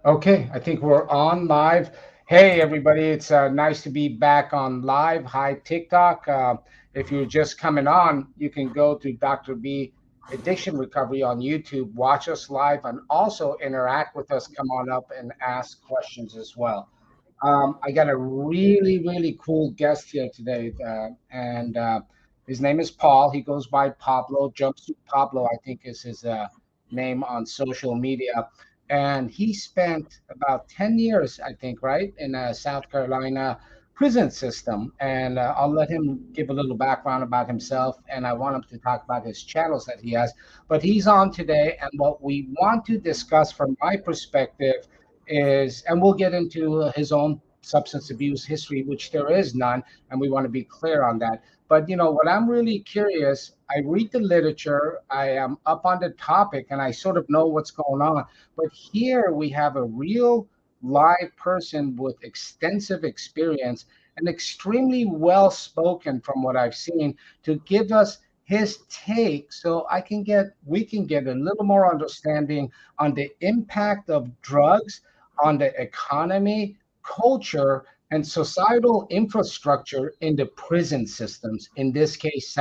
Okay, I think we're on live. Hey, everybody, it's nice to be back on live. Hi, TikTok. If you're just coming on, you can go to Dr. B Addiction Recovery on YouTube, watch us live, and also interact with us. Come on up and ask questions as well. I got a really cool guest here today, and his name is Paul. He goes by Pablo. Jumpsuit Pablo, I think, is his name on social media. And he spent about 10 years, I think, right, in a South Carolina prison system. And I'll let him give a little background about himself. And I want him to talk about his channels that he has. But he's on today. And what we want to discuss from my perspective is, and we'll get into his own substance abuse history, which there is none, and we want to be clear on that. But what I'm really curious, I read the literature, I am up on the topic, and I sort of know what's going on. But here we have a real live person with extensive experience and extremely well spoken from what I've seen to give us his take so we can get a little more understanding on the impact of drugs on the economy, culture, and societal infrastructure in the prison systems, in this case,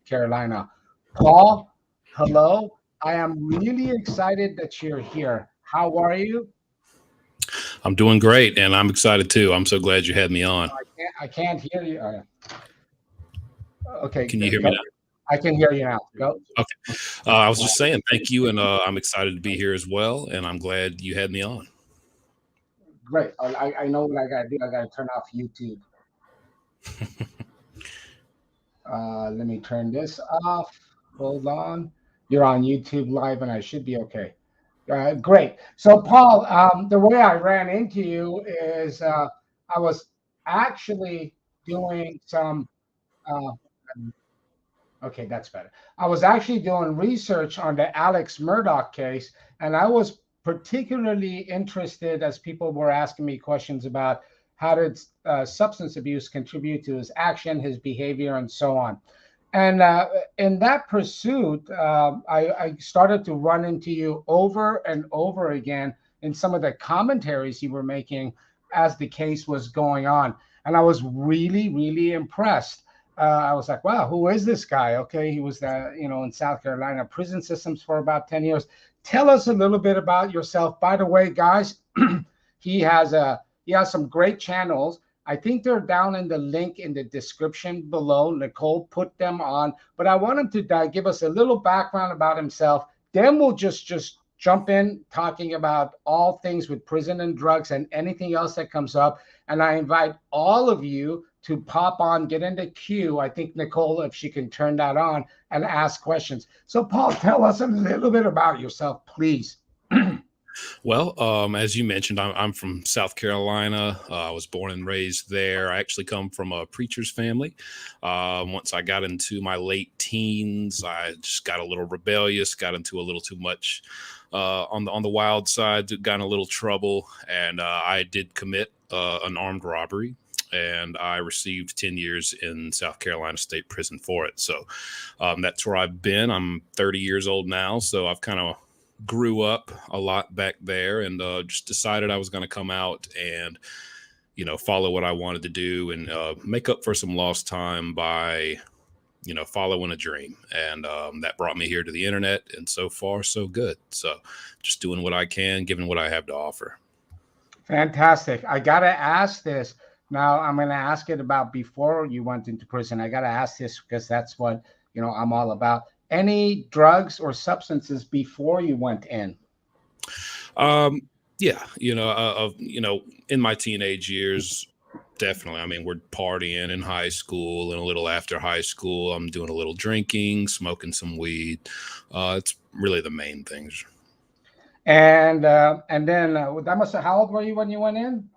Carolina. Paul, hello. I am really excited that you're here. How are you? I'm doing great, and I'm excited too. I'm so glad you had me on. I can't hear you. Okay, Can you hear me go. now? I can hear you now. Go. Okay. I was just saying thank you, and I'm excited to be here as well, and I'm glad you had me on. Great. I know what I got to do. I got to turn off YouTube. Let me turn this off. Hold on. You're on YouTube Live, and I should be okay. Great. So, Paul, the way I ran into you is I was actually doing some. Uh, okay, that's better. I was actually doing research on the Alex Murdoch case, and I was particularly interested as people were asking me questions about how did substance abuse contribute to his action, his behavior, and so on. And in that pursuit, I started to run into you over and over again in some of the commentaries you were making as the case was going on. And I was really impressed. I was like, wow, who is this guy? Okay, he was in South Carolina prison systems for about 10 years. Tell us a little bit about yourself. By the way, guys, he has some great channels. I think they're down in the link in the description below. Nicole put them on, but I want him to give us a little background about himself. Then we'll just jump in talking about all things with prison and drugs and anything else that comes up. And I invite all of you to pop on, get in the queue. I think Nicole, if she can turn that on and ask questions. So Paul, tell us a little bit about yourself, please. Well, as you mentioned, I'm from South Carolina. I was born and raised there. I actually come from a preacher's family. Once I got into my late teens, I just got a little rebellious, got into a little too much on the wild side, got in a little trouble, and I did commit an armed robbery. And I received 10 years in South Carolina State Prison for it. So that's where I've been. I'm 30 years old now, so I've kind of grew up a lot back there, and just decided I was going to come out and follow what I wanted to do, and make up for some lost time by following a dream. And that brought me here to the internet, and so far so good. So just doing what I can, given what I have to offer. Fantastic. I gotta ask this. Now I'm gonna ask it about before you went into prison. I gotta ask this because that's what I'm all about. Any drugs or substances before you went in? Um, yeah, in my teenage years, definitely. I mean, we're partying in high school, and a little after high school, I'm doing a little drinking, smoking some weed. It's really the main things. And then that must have, how old were you when you went in?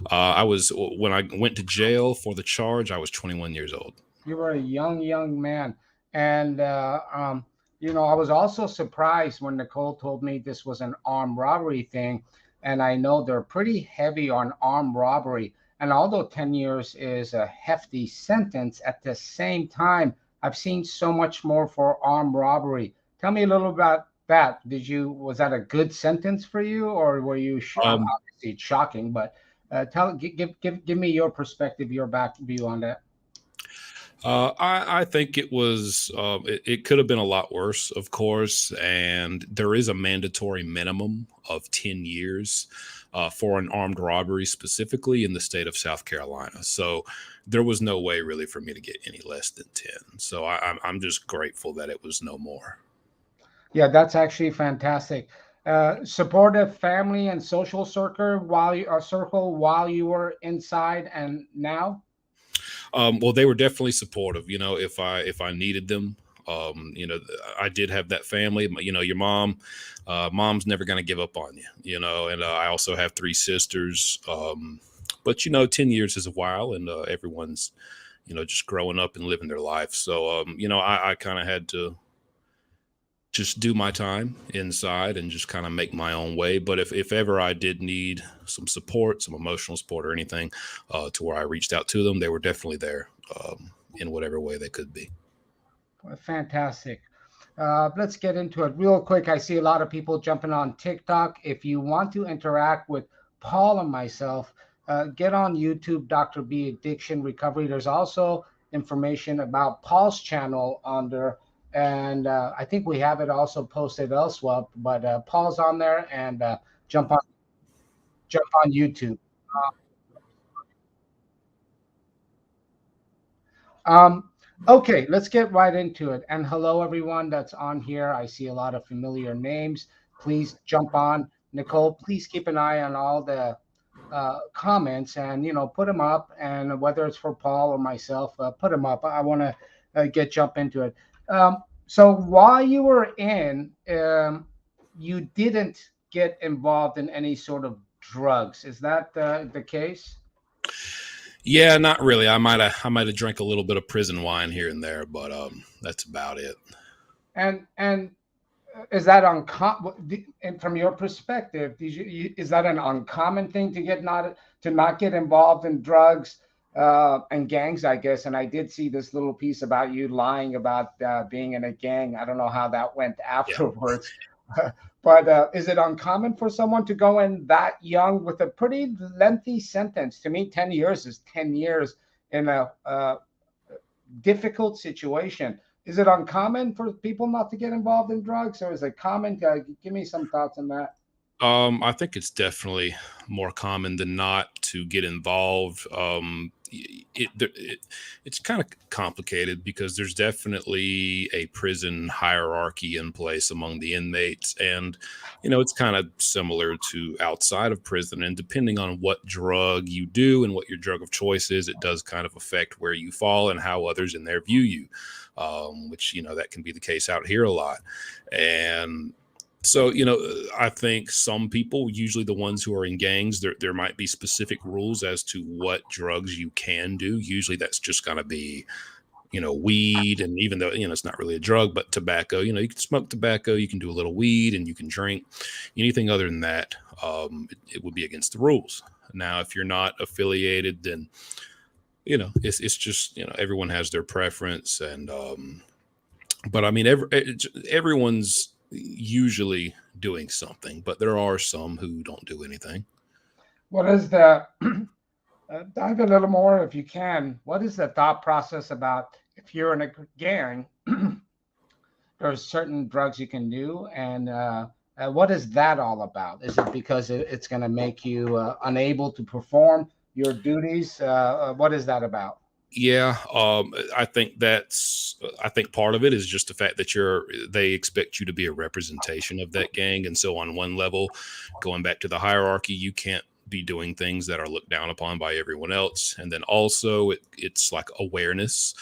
When I went to jail for the charge, I was 21 years old. You were a young man. And I was also surprised when Nicole told me this was an armed robbery thing. And I know they're pretty heavy on armed robbery. And although 10 years is a hefty sentence, at the same time, I've seen so much more for armed robbery. Tell me a little that, was that a good sentence for you, or were you, Um, obviously it's shocking, but give me your perspective, your back view on that. I think it was, it could have been a lot worse, of course. And there is a mandatory minimum of 10 years for an armed robbery, specifically in the state of South Carolina. So there was no way really for me to get any less than 10. So I'm just grateful that it was no more. Yeah, that's actually fantastic. Supportive family and social circle while you were inside and now. Well, they were definitely supportive. If I needed them, I did have that family. Your mom, mom's never going to give up on you. And I also have three sisters. But 10 years is a while, and everyone's just growing up and living their life. So I kind of had to just do my time inside and just kind of make my own way. But if ever I did need some support, some emotional support or anything, to where I reached out to them, they were definitely there, in whatever way they could be. Fantastic. Let's get into it real quick. I see a lot of people jumping on TikTok. If you want to interact with Paul and myself, get on YouTube, Dr. B Addiction Recovery. There's also information about Paul's channel on there. And I think we have it also posted elsewhere, but Paul's on there, and jump on jump on YouTube. Um, okay, let's get right into it. And hello, everyone that's on here. I see a lot of familiar names. Please jump on. Nicole, please keep an eye on all the comments, and put them up. And whether it's for Paul or myself, put them up. I want to jump into it. So while you were in, you didn't get involved in any sort of drugs. Is that the case? Yeah, not really. I might have drank a little bit of prison wine here and there, but that's about it. And is that uncommon? And from your perspective, is that an uncommon thing to not get involved in drugs and gangs? I guess. And I did see this little piece about you lying about being in a gang. I don't know how that went Yeah. afterwards. But is it uncommon for someone to go in that young with a pretty lengthy sentence? To me, 10 years is 10 years in a difficult situation. Is it uncommon for people not to get involved in drugs, or is it common? Give me some thoughts on that. I think it's definitely more common than not to get involved. It's kind of complicated because there's definitely a prison hierarchy in place among the inmates, and it's kind of similar to outside of prison. And depending on what drug you do and what your drug of choice is, it does kind of affect where you fall and how others in there view you. Which that can be the case out here a lot, and so, I think some people, usually the ones who are in gangs, there might be specific rules as to what drugs you can do. Usually that's just going to be, weed. And even though, it's not really a drug, but tobacco, you can smoke tobacco, you can do a little weed, and you can drink. Anything other than that, it would be against the rules. Now, if you're not affiliated, then, it's just, everyone has their preference. And, but I mean, everyone's usually doing something, but there are some who don't do anything. What is the dive a little more if you can? What is the thought process about if you're in a gang? There's certain drugs you can do, and what is that all about? Is it because it's going to make you unable to perform your duties? What is that about? Yeah, I think part of it is just the fact that they expect you to be a representation of that gang. And so on one level, going back to the hierarchy, you can't be doing things that are looked down upon by everyone else. And then also it's like awareness,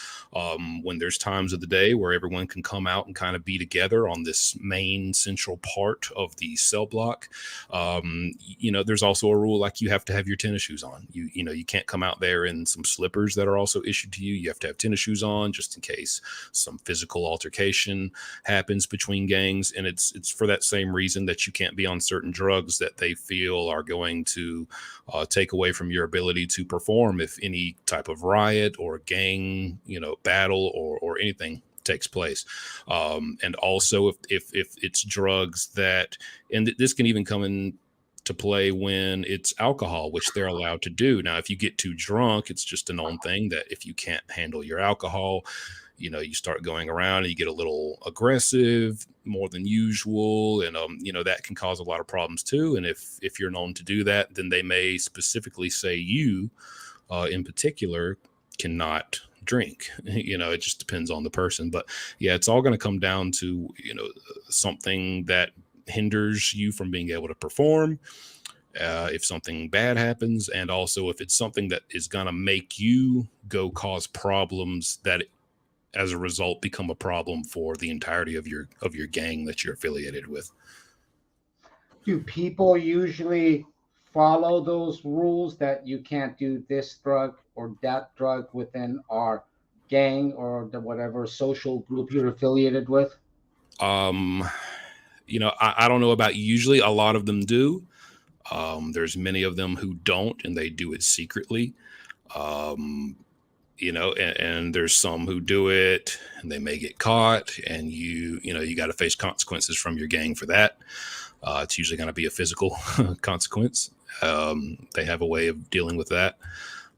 when there's times of the day where everyone can come out and kind of be together on this main central part of the cell block. There's also a rule, like you have to have your tennis shoes on. You can't come out there in some slippers that are also issued to you. You have to have tennis shoes on just in case some physical altercation happens between gangs. And it's for that same reason that you can't be on certain drugs that they feel are going to take away from your ability to perform if any type of riot or gang, battle or anything takes place. And also if it's drugs that, and this can even come in to play when it's alcohol, which they're allowed to do. Now, if you get too drunk, it's just a known thing that if you can't handle your alcohol, you start going around and you get a little aggressive more than usual. And, that can cause a lot of problems too. And if you're known to do that, then they may specifically say you, in particular, cannot drink. It just depends on the person. But yeah, it's all going to come down to, something that hinders you from being able to perform. If something bad happens, and also if it's something that is going to make you go cause problems that as a result become a problem for the entirety of your gang that you're affiliated with. Do people usually follow those rules that you can't do this drug or that drug within our gang or the whatever social group you're affiliated with? um I don't know about usually. A lot of them do. There's many of them who don't, and they do it secretly. um and there's some who do it and they may get caught, and you got to face consequences from your gang for that. It's usually going to be a physical consequence. They have a way of dealing with that.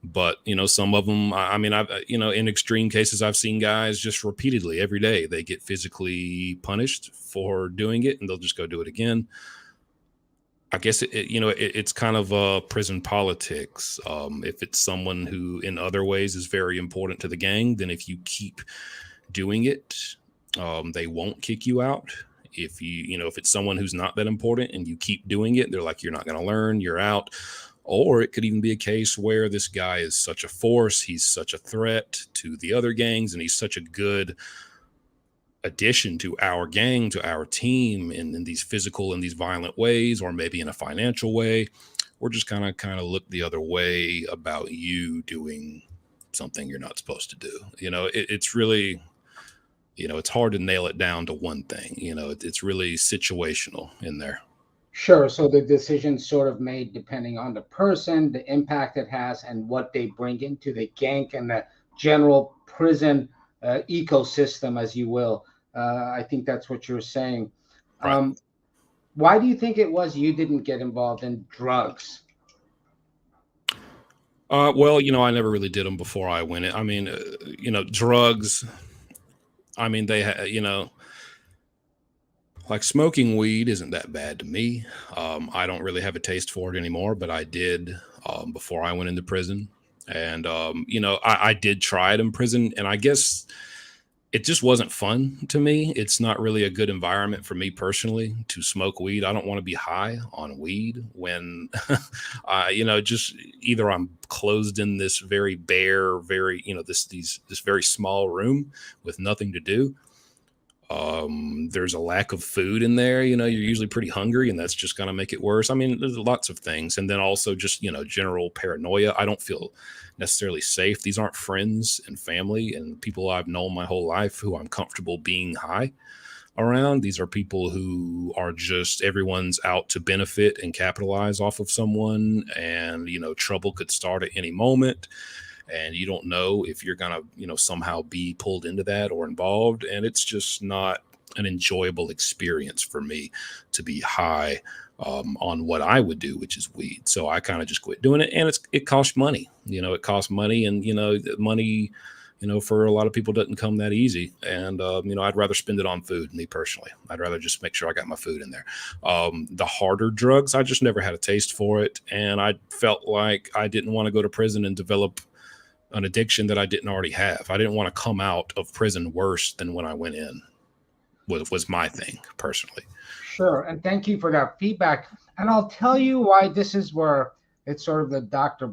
But some of them, I mean, I've in extreme cases, I've seen guys just repeatedly every day they get physically punished for doing it, and they'll just go do it again. I guess it's kind of prison politics. If it's someone who, in other ways, is very important to the gang, then if you keep doing it, they won't kick you out. If it's someone who's not that important and you keep doing it, they're like, you're not going to learn, you're out. Or it could even be a case where this guy is such a force, he's such a threat to the other gangs, and he's such a good addition to our gang, to our team, in these physical and these violent ways, or maybe in a financial way. We're just kind of look the other way about you doing something you're not supposed to do. It's really, it's hard to nail it down to one thing. It's really situational in there. Sure. So the decision's sort of made depending on the person, the impact it has, and what they bring into the gang and the general prison ecosystem, as you will. I think that's what you're saying. Right. Why do you think it was you didn't get involved in drugs? Well, I never really did them before I went in. I mean, drugs. I mean, like smoking weed isn't that bad to me. I don't really have a taste for it anymore, but I did before I went into prison. And, I did try it in prison, and I guess it just wasn't fun to me. It's not really a good environment for me personally to smoke weed. I don't want to be high on weed when, just either I'm closed in this very bare, very, this very small room with nothing to do. There's a lack of food in there. You're usually pretty hungry, and that's just going to make it worse. I mean, there's lots of things. And then also just, general paranoia. I don't feel necessarily safe. These aren't friends and family and people I've known my whole life who I'm comfortable being high around. These are people who are just, everyone's out to benefit and capitalize off of someone. And, trouble could start at any moment, and you don't know if you're gonna, somehow be pulled into that or involved. And it's just not an enjoyable experience for me to be high on what I would do, which is weed. So I kind of just quit doing it, and it costs money. It costs money, and money, for a lot of people doesn't come that easy. And I'd rather spend it on food. Me personally, I'd rather just make sure I got my food in there. The harder drugs, I just never had a taste for it, and I felt like I didn't want to go to prison and develop an addiction that I didn't already have. I didn't want to come out of prison worse than when I went in. Was my thing personally. Sure. And thank you for that feedback. And I'll tell you why this is where it's sort of the Dr.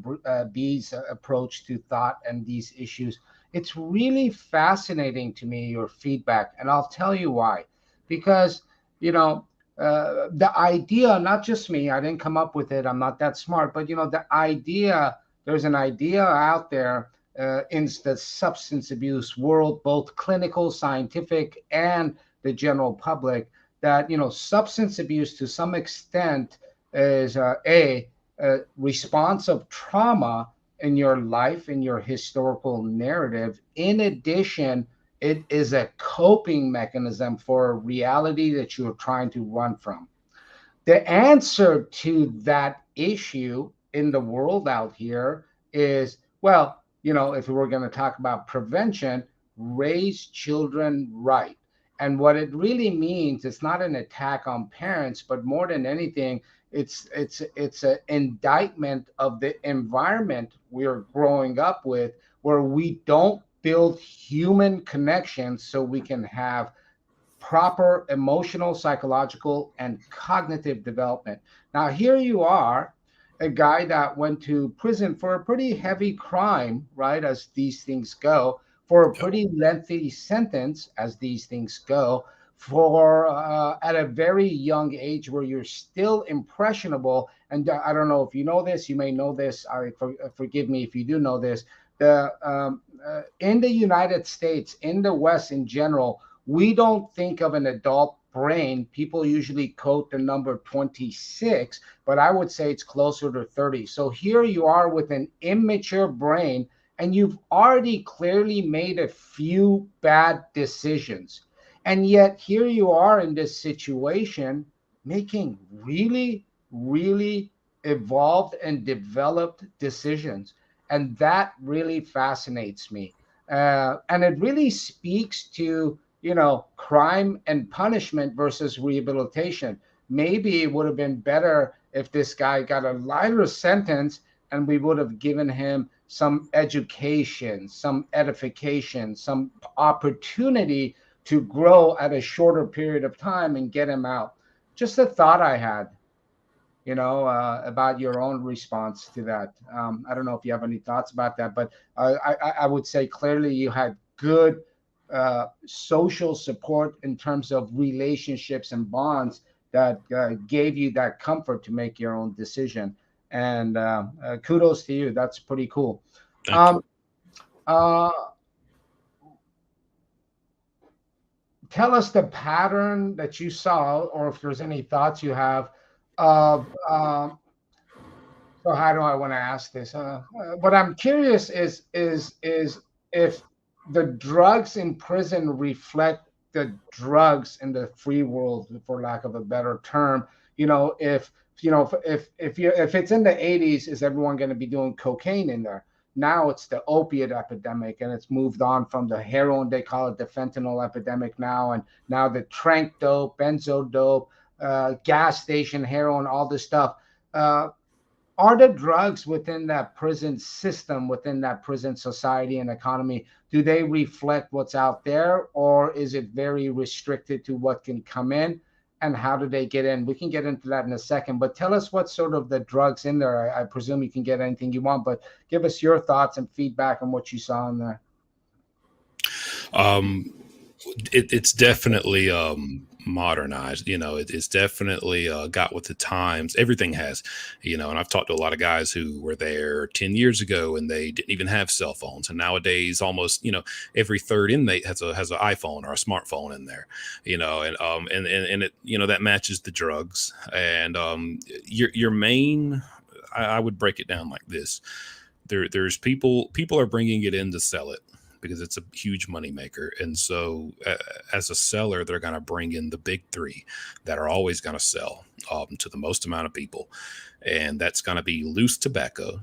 B's approach to thought and these issues. It's really fascinating to me, your feedback. And I'll tell you why. Because, the idea, not just me, I didn't come up with it, I'm not that smart, but, the idea, there's an idea out there in the substance abuse world, both clinical, scientific, and the general public, that substance abuse to some extent is a response of trauma in your life, in your historical narrative. In addition, It is a coping mechanism for a reality that you're trying to run from. The answer to that issue in the world out here is, well, if we're going to talk about prevention, raise children right. And what it really means, it's not an attack on parents, but more than anything, it's an indictment of the environment we're growing up with, where we don't build human connections so we can have proper emotional, psychological, and cognitive development. Now, here you are, a guy that went to prison for a pretty heavy crime, right? As these things go, for a Yep. pretty lengthy sentence, as these things go, for at a very young age where you're still impressionable. And I don't know if you know this, you may know this. Forgive me if you do know this. In the United States, in the West in general, we don't think of an adult brain. People usually quote the number 26, but I would say it's closer to 30. So here you are with an immature brain, and you've already clearly made a few bad decisions. And yet here you are in this situation making really, really evolved and developed decisions. And that really fascinates me. And it really speaks to crime and punishment versus rehabilitation. Maybe it would have been better if this guy got a lighter sentence and we would have given him some education, some edification, some opportunity to grow at a shorter period of time and get him out. Just a thought I had, about your own response to that. I don't know if you have any thoughts about that, but I would say clearly you had good social support in terms of relationships and bonds that gave you that comfort to make your own decision. And kudos to you. That's pretty cool. Thank you. Um, uh, Tell us the pattern that you saw, or if there's any thoughts you have of so how do I want to ask this? What I'm curious is if the drugs in prison reflect the drugs in the free world, for lack of a better term. If it's in the 80s, is everyone going to be doing cocaine in there? Now it's the opiate epidemic, and it's moved on from the heroin. They call it the fentanyl epidemic now, and now the trank dope, benzo dope, gas station heroin, all this stuff. Uh, are the drugs within that prison system, within that prison society and economy, do they reflect what's out there, or is it very restricted to what can come in? And how do they get in? We can get into that in a second, but tell us what sort of the drugs in there. I presume you can get anything you want, but give us your thoughts and feedback on what you saw in there. Um, it's definitely modernized. It's definitely got with the times. Everything has, and I've talked to a lot of guys who were there 10 years ago and they didn't even have cell phones. And nowadays, almost, every third inmate has an iPhone or a smartphone in there, and it, that matches the drugs. And your main, I would break it down like this. There's people are bringing it in to sell it because it's a huge moneymaker. And so, as a seller, they're going to bring in the big three that are always going to sell to the most amount of people. And that's going to be loose tobacco,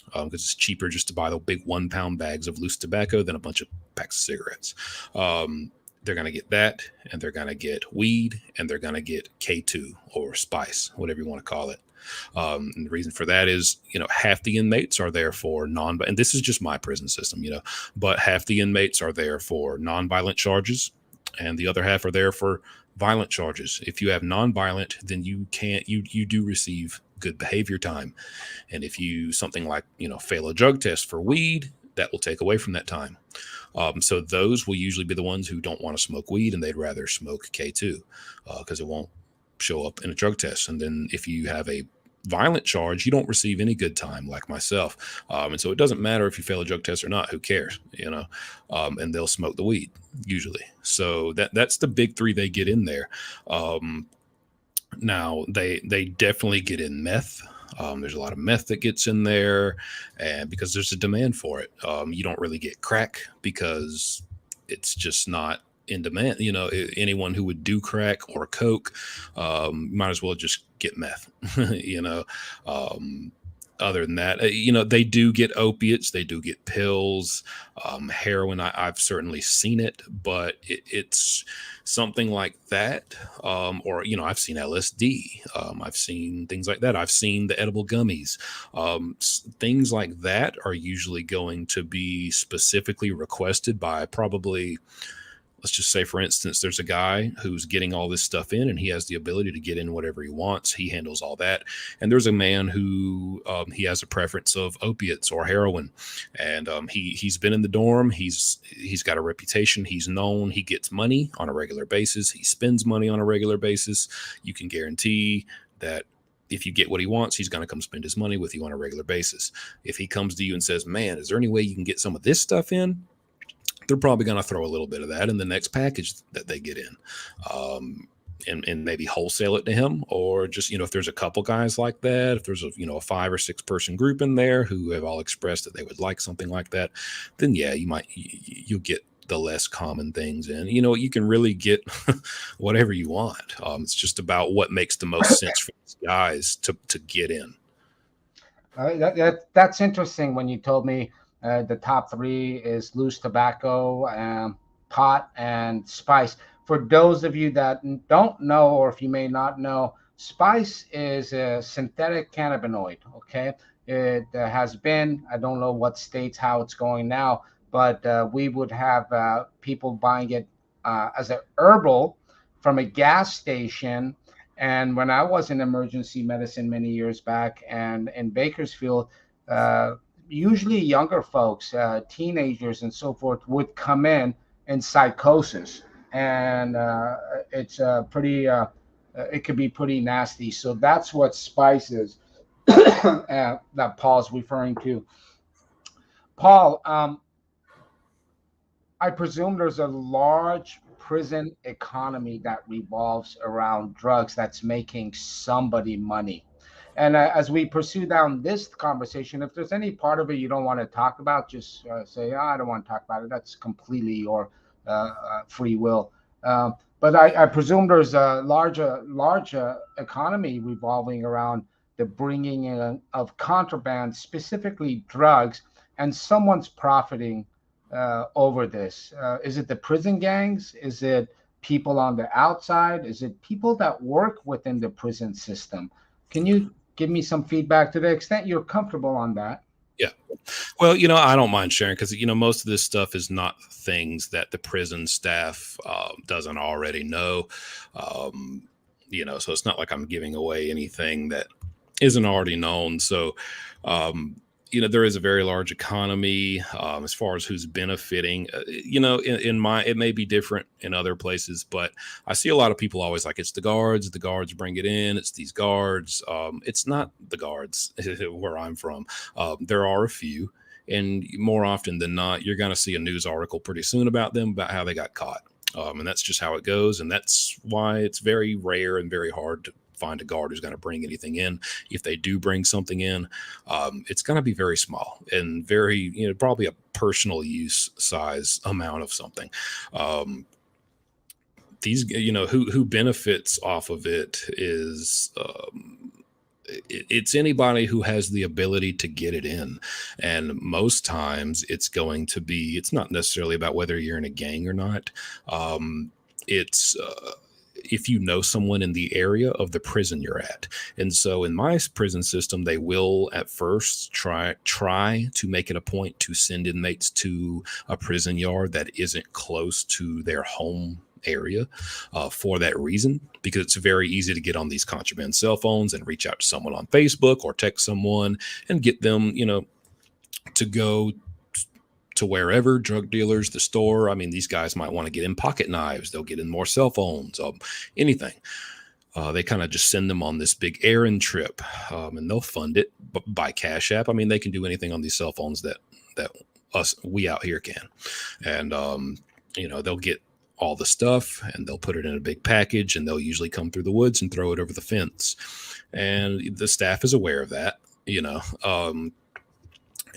because it's cheaper just to buy the big 1 pound bags of loose tobacco than a bunch of packs of cigarettes. They're going to get that, and they're going to get weed, and they're going to get K2 or spice, whatever you want to call it. And the reason for that is, half the inmates are there for and this is just my prison system, but half the inmates are there for non-violent charges, and the other half are there for violent charges. If you have non-violent, then you do receive good behavior time. And if you something like, fail a drug test for weed, that will take away from that time. So those will usually be the ones who don't want to smoke weed and they'd rather smoke K2 because it won't show up in a drug test. And then if you have a violent charge, you don't receive any good time, like myself. And so it doesn't matter if you fail a drug test or not. Who cares? And they'll smoke the weed usually. So that's the big three they get in there. Now they definitely get in meth. There's a lot of meth that gets in there, and because there's a demand for it. You don't really get crack because it's just not in demand. Anyone who would do crack or coke, might as well just get meth. you know, um, Other than that, they do get opiates, they do get pills, heroin. I've certainly seen it, but it's something like that. Or, I've seen LSD. I've seen things like that. I've seen the edible gummies. Things like that are usually going to be specifically requested by probably, let's just say, for instance, there's a guy who's getting all this stuff in and he has the ability to get in whatever he wants. He handles all that. And there's a man who he has a preference of opiates or heroin. And he's been in the dorm. He's got a reputation. He's known. He gets money on a regular basis. He spends money on a regular basis. You can guarantee that if you get what he wants, he's going to come spend his money with you on a regular basis. If he comes to you and says, man, is there any way you can get some of this stuff in? They're probably going to throw a little bit of that in the next package that they get in, and maybe wholesale it to him. Or just, if there's a couple guys like that, if there's a 5 or 6 person group in there who have all expressed that they would like something like that, then yeah, you'll get the less common things in. You can really get whatever you want. It's just about what makes the most sense for these guys to get in. That's interesting when you told me the top 3 is loose tobacco, pot, and spice. For those of you that don't know, or if you may not know, spice is a synthetic cannabinoid. Okay, it has been. I don't know what states how it's going now, but we would have people buying it as an herbal from a gas station. And when I was in emergency medicine many years back, and in Bakersfield, usually younger folks, teenagers and so forth, would come in psychosis, and it's pretty. It could be pretty nasty. So that's what spice is that Paul's referring to. Paul, I presume there's a large prison economy that revolves around drugs that's making somebody money. And as we pursue down this conversation, if there's any part of it you don't want to talk about, just say, I don't want to talk about it. That's completely your free will. But I presume there's a large economy revolving around the bringing in of contraband, specifically drugs, and someone's profiting over this. Is it the prison gangs? Is it people on the outside? Is it people that work within the prison system? Can you give me some feedback to the extent you're comfortable on that? Yeah. Well, I don't mind sharing because, most of this stuff is not things that the prison staff doesn't already know. So it's not like I'm giving away anything that isn't already known. So, there is a very large economy as far as who's benefiting. It may be different in other places, but I see a lot of people always like, it's the guards. The guards bring it in. It's these guards. It's not the guards where I'm from. There are a few, and more often than not, you're going to see a news article pretty soon about them, about how they got caught. And that's just how it goes. And that's why it's very rare and very hard to find a guard who's going to bring anything in. If they do bring something in, it's going to be very small and very, probably a personal use size amount of something. These, who benefits off of it is, it's anybody who has the ability to get it in. And most times it's not necessarily about whether you're in a gang or not. It's, if you know someone in the area of the prison you're at. And so in my prison system, they will at first try to make it a point to send inmates to a prison yard that isn't close to their home area for that reason, because it's very easy to get on these contraband cell phones and reach out to someone on Facebook or text someone and get them, to go to wherever, drug dealers, the store. I mean, these guys might want to get in pocket knives. They'll get in more cell phones, anything. They kind of just send them on this big errand trip, and they'll fund it by Cash App. I mean, they can do anything on these cell phones that we out here can. And, they'll get all the stuff and they'll put it in a big package, and they'll usually come through the woods and throw it over the fence. And the staff is aware of that,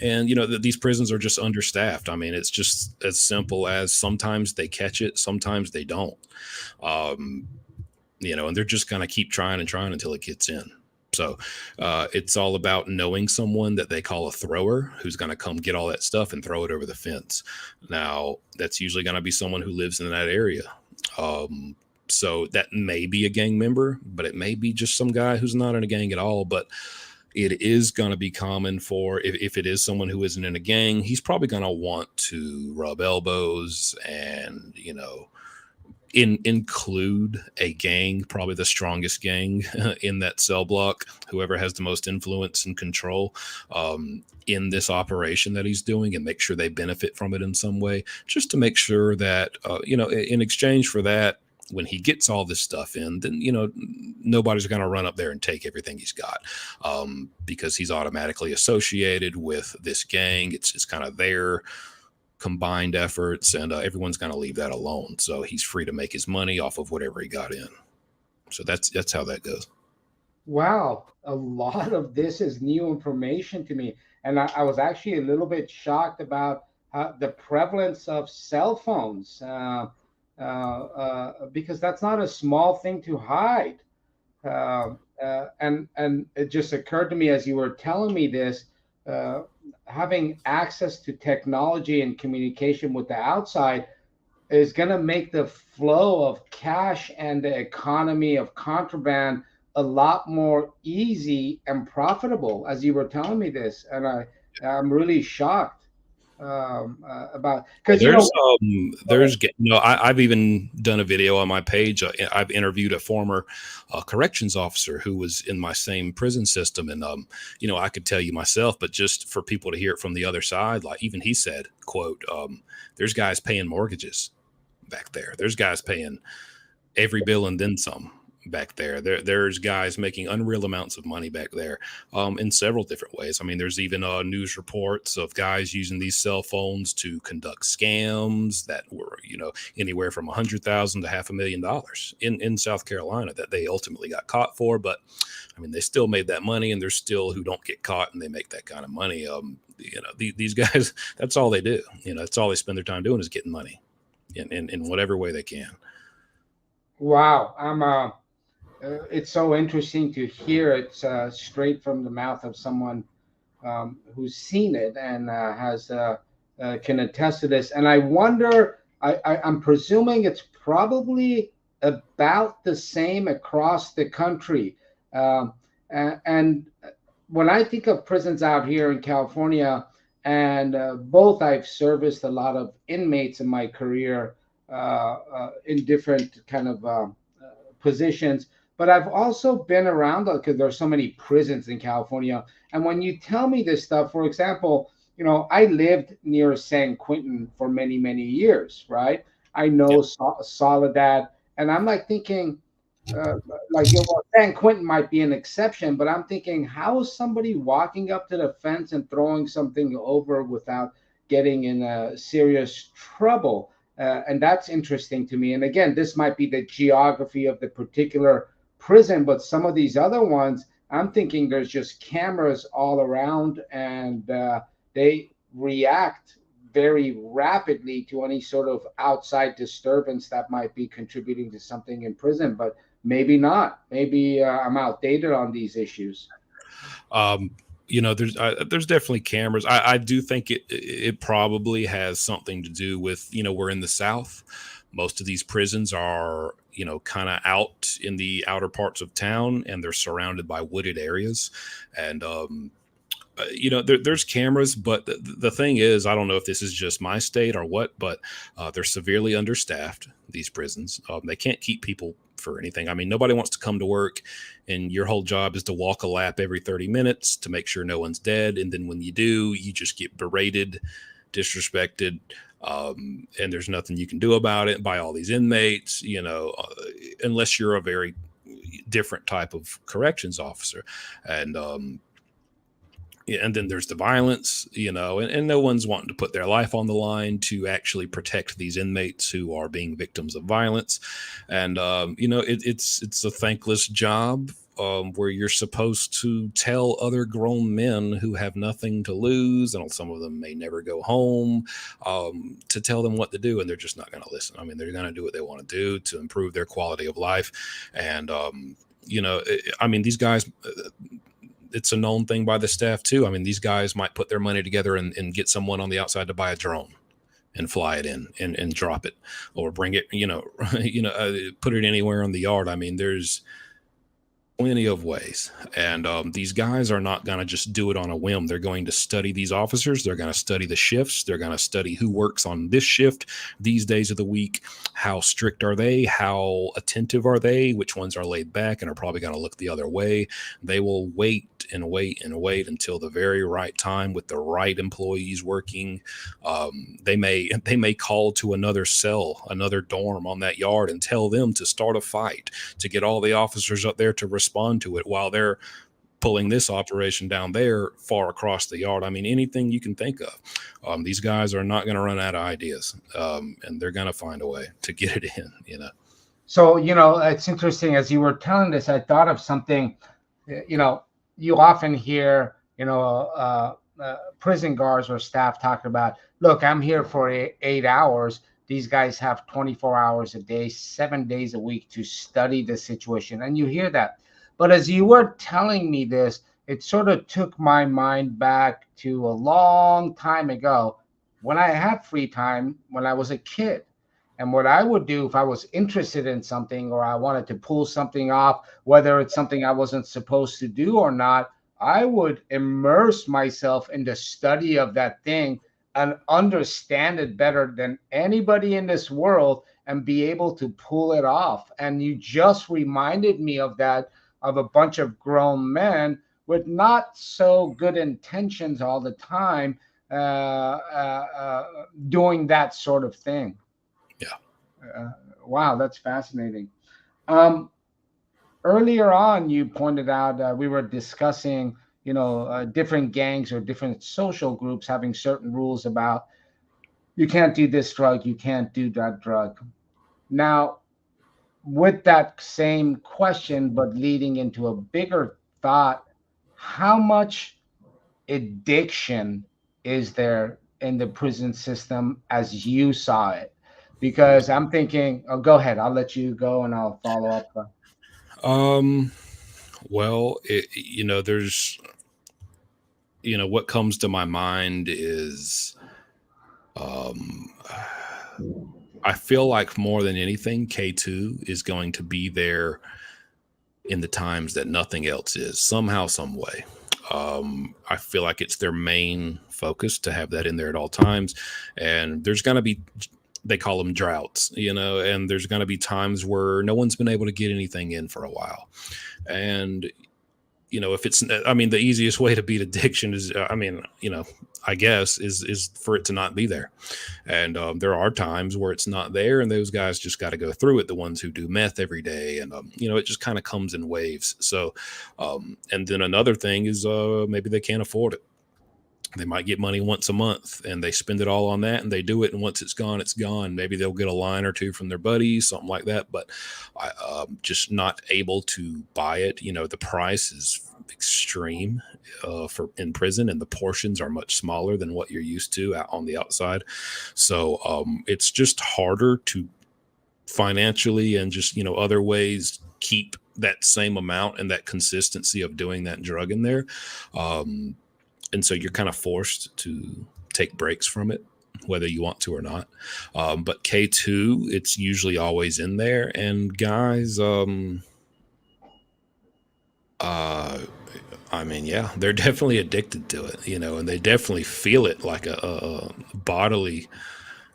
And these prisons are just understaffed. I mean, it's just as simple as sometimes they catch it, sometimes they don't. um, and they're just going to keep trying and trying until it gets in. So it's all about knowing someone that they call a thrower, who's going to come get all that stuff and throw it over the fence. Now, that's usually going to be someone who lives in that area. um, so that may be a gang member, but it may be just some guy who's not in a gang at all. But it is going to be common for, if it is someone who isn't in a gang, he's probably going to want to rub elbows and include a gang, probably the strongest gang in that cell block, whoever has the most influence and control in this operation that he's doing, and make sure they benefit from it in some way, just to make sure that in exchange for that, when he gets all this stuff in, then nobody's going to run up there and take everything he's got, because he's automatically associated with this gang. It's kind of their combined efforts, and everyone's going to leave that alone. So he's free to make his money off of whatever he got in. So that's how that goes. Wow, a lot of this is new information to me. And I was actually a little bit shocked about the prevalence of cell phones, because that's not a small thing to hide. And it just occurred to me as you were telling me this, uh, having access to technology and communication with the outside is going to make the flow of cash and the economy of contraband a lot more easy and profitable, as you were telling me this. And I'm really shocked about, because I've even done a video on my page. I've interviewed a former corrections officer who was in my same prison system, and I could tell you myself, but just for people to hear it from the other side, like even he said, quote, there's guys paying mortgages back there. There's guys paying every bill and then some back there. There's guys making unreal amounts of money back there, in several different ways. I mean, there's even news reports of guys using these cell phones to conduct scams that were, anywhere from $100,000 to $500,000 in South Carolina that they ultimately got caught for. But I mean, they still made that money, and there's still who don't get caught and they make that kind of money. These guys, that's all they do. That's all they spend their time doing is getting money in whatever way they can. wow. It's so interesting to hear it straight from the mouth of someone who's seen it and can attest to this. And I wonder, I'm presuming it's probably about the same across the country. And when I think of prisons out here in California, and both I've serviced a lot of inmates in my career in different kind of positions, but I've also been around because there's so many prisons in California. And when you tell me this stuff, for example, I lived near San Quentin for many, many years, right? I know Yep. Soledad, and I'm like thinking, uh, San Quentin might be an exception, but I'm thinking, how is somebody walking up to the fence and throwing something over without getting in serious trouble? And that's interesting to me. And again, this might be the geography of the particular prison, but some of these other ones, I'm thinking there's just cameras all around, and they react very rapidly to any sort of outside disturbance that might be contributing to something in prison. But maybe not. Maybe I'm outdated on these issues. Um, there's definitely cameras. I do think it probably has something to do with, we're in the South. Most of these prisons are, kind of out in the outer parts of town, and they're surrounded by wooded areas. And there's cameras, but the thing is, I don't know if this is just my state or what, but they're severely understaffed, these prisons. They can't keep people for anything. I mean, nobody wants to come to work, and your whole job is to walk a lap every 30 minutes to make sure no one's dead. And then when you do, you just get berated, disrespected, and there's nothing you can do about it by all these inmates, unless you're a very different type of corrections officer. And yeah, and then there's the violence, and no one's wanting to put their life on the line to actually protect these inmates who are being victims of violence. And it's a thankless job. where you're supposed to tell other grown men who have nothing to lose, and some of them may never go home, to tell them what to do, and they're just not going to listen. I mean, they're going to do what they want to do to improve their quality of life. And I mean, these guys, it's a known thing by the staff too. I mean, these guys might put their money together and get someone on the outside to buy a drone and fly it in and drop it, or bring it, put it anywhere on the yard. I mean, there's plenty of ways. And these guys are not going to just do it on a whim. They're going to study these officers. They're going to study the shifts. They're going to study who works on this shift these days of the week. How strict are they? How attentive are they? Which ones are laid back and are probably going to look the other way? They will wait and wait and wait until the very right time with the right employees working. They may call to another cell, another dorm on that yard, and tell them to start a fight to get all the officers up there to respond to it while they're pulling this operation down there far across the yard. I mean, anything you can think of. These guys are not going to run out of ideas, and they're going to find a way to get it in. So, it's interesting. As you were telling this, I thought of something. You often hear, prison guards or staff talking about, look, I'm here for 8 hours. These guys have 24 hours a day, 7 days a week to study the situation. And you hear that. But as you were telling me this, it sort of took my mind back to a long time ago when I had free time when I was a kid. And what I would do if I was interested in something or I wanted to pull something off, whether it's something I wasn't supposed to do or not, I would immerse myself in the study of that thing and understand it better than anybody in this world and be able to pull it off. And you just reminded me of that, of a bunch of grown men with not so good intentions all the time, doing that sort of thing. Yeah. Wow, that's fascinating. Earlier on, you pointed out we were discussing, different gangs or different social groups having certain rules about you can't do this drug, you can't do that drug. Now, with that same question, but leading into a bigger thought, how much addiction is there in the prison system as you saw it? Because I'm thinking, oh, go ahead, I'll let you go and I'll follow up. Well, there's, what comes to my mind is, I feel like more than anything, K2 is going to be there in the times that nothing else is, somehow, some way. I feel like it's their main focus to have that in there at all times. And there's going to be, they call them droughts, and there's going to be times where no one's been able to get anything in for a while. And, if it's, I mean, the easiest way to beat addiction is, I guess is for it to not be there. And there are times where it's not there, and those guys just got to go through it. The ones who do meth every day, and it just kind of comes in waves. So, and then another thing is maybe they can't afford it. They might get money once a month and they spend it all on that and they do it. And once it's gone, it's gone. Maybe they'll get a line or two from their buddies, something like that. But just not able to buy it. The price is extreme for in prison, and the portions are much smaller than what you're used to out on the outside. So it's just harder to financially and just, other ways keep that same amount and that consistency of doing that drug in there. And so you're kind of forced to take breaks from it, whether you want to or not. But K2, it's usually always in there. And guys, yeah, they're definitely addicted to it, and they definitely feel it like a bodily,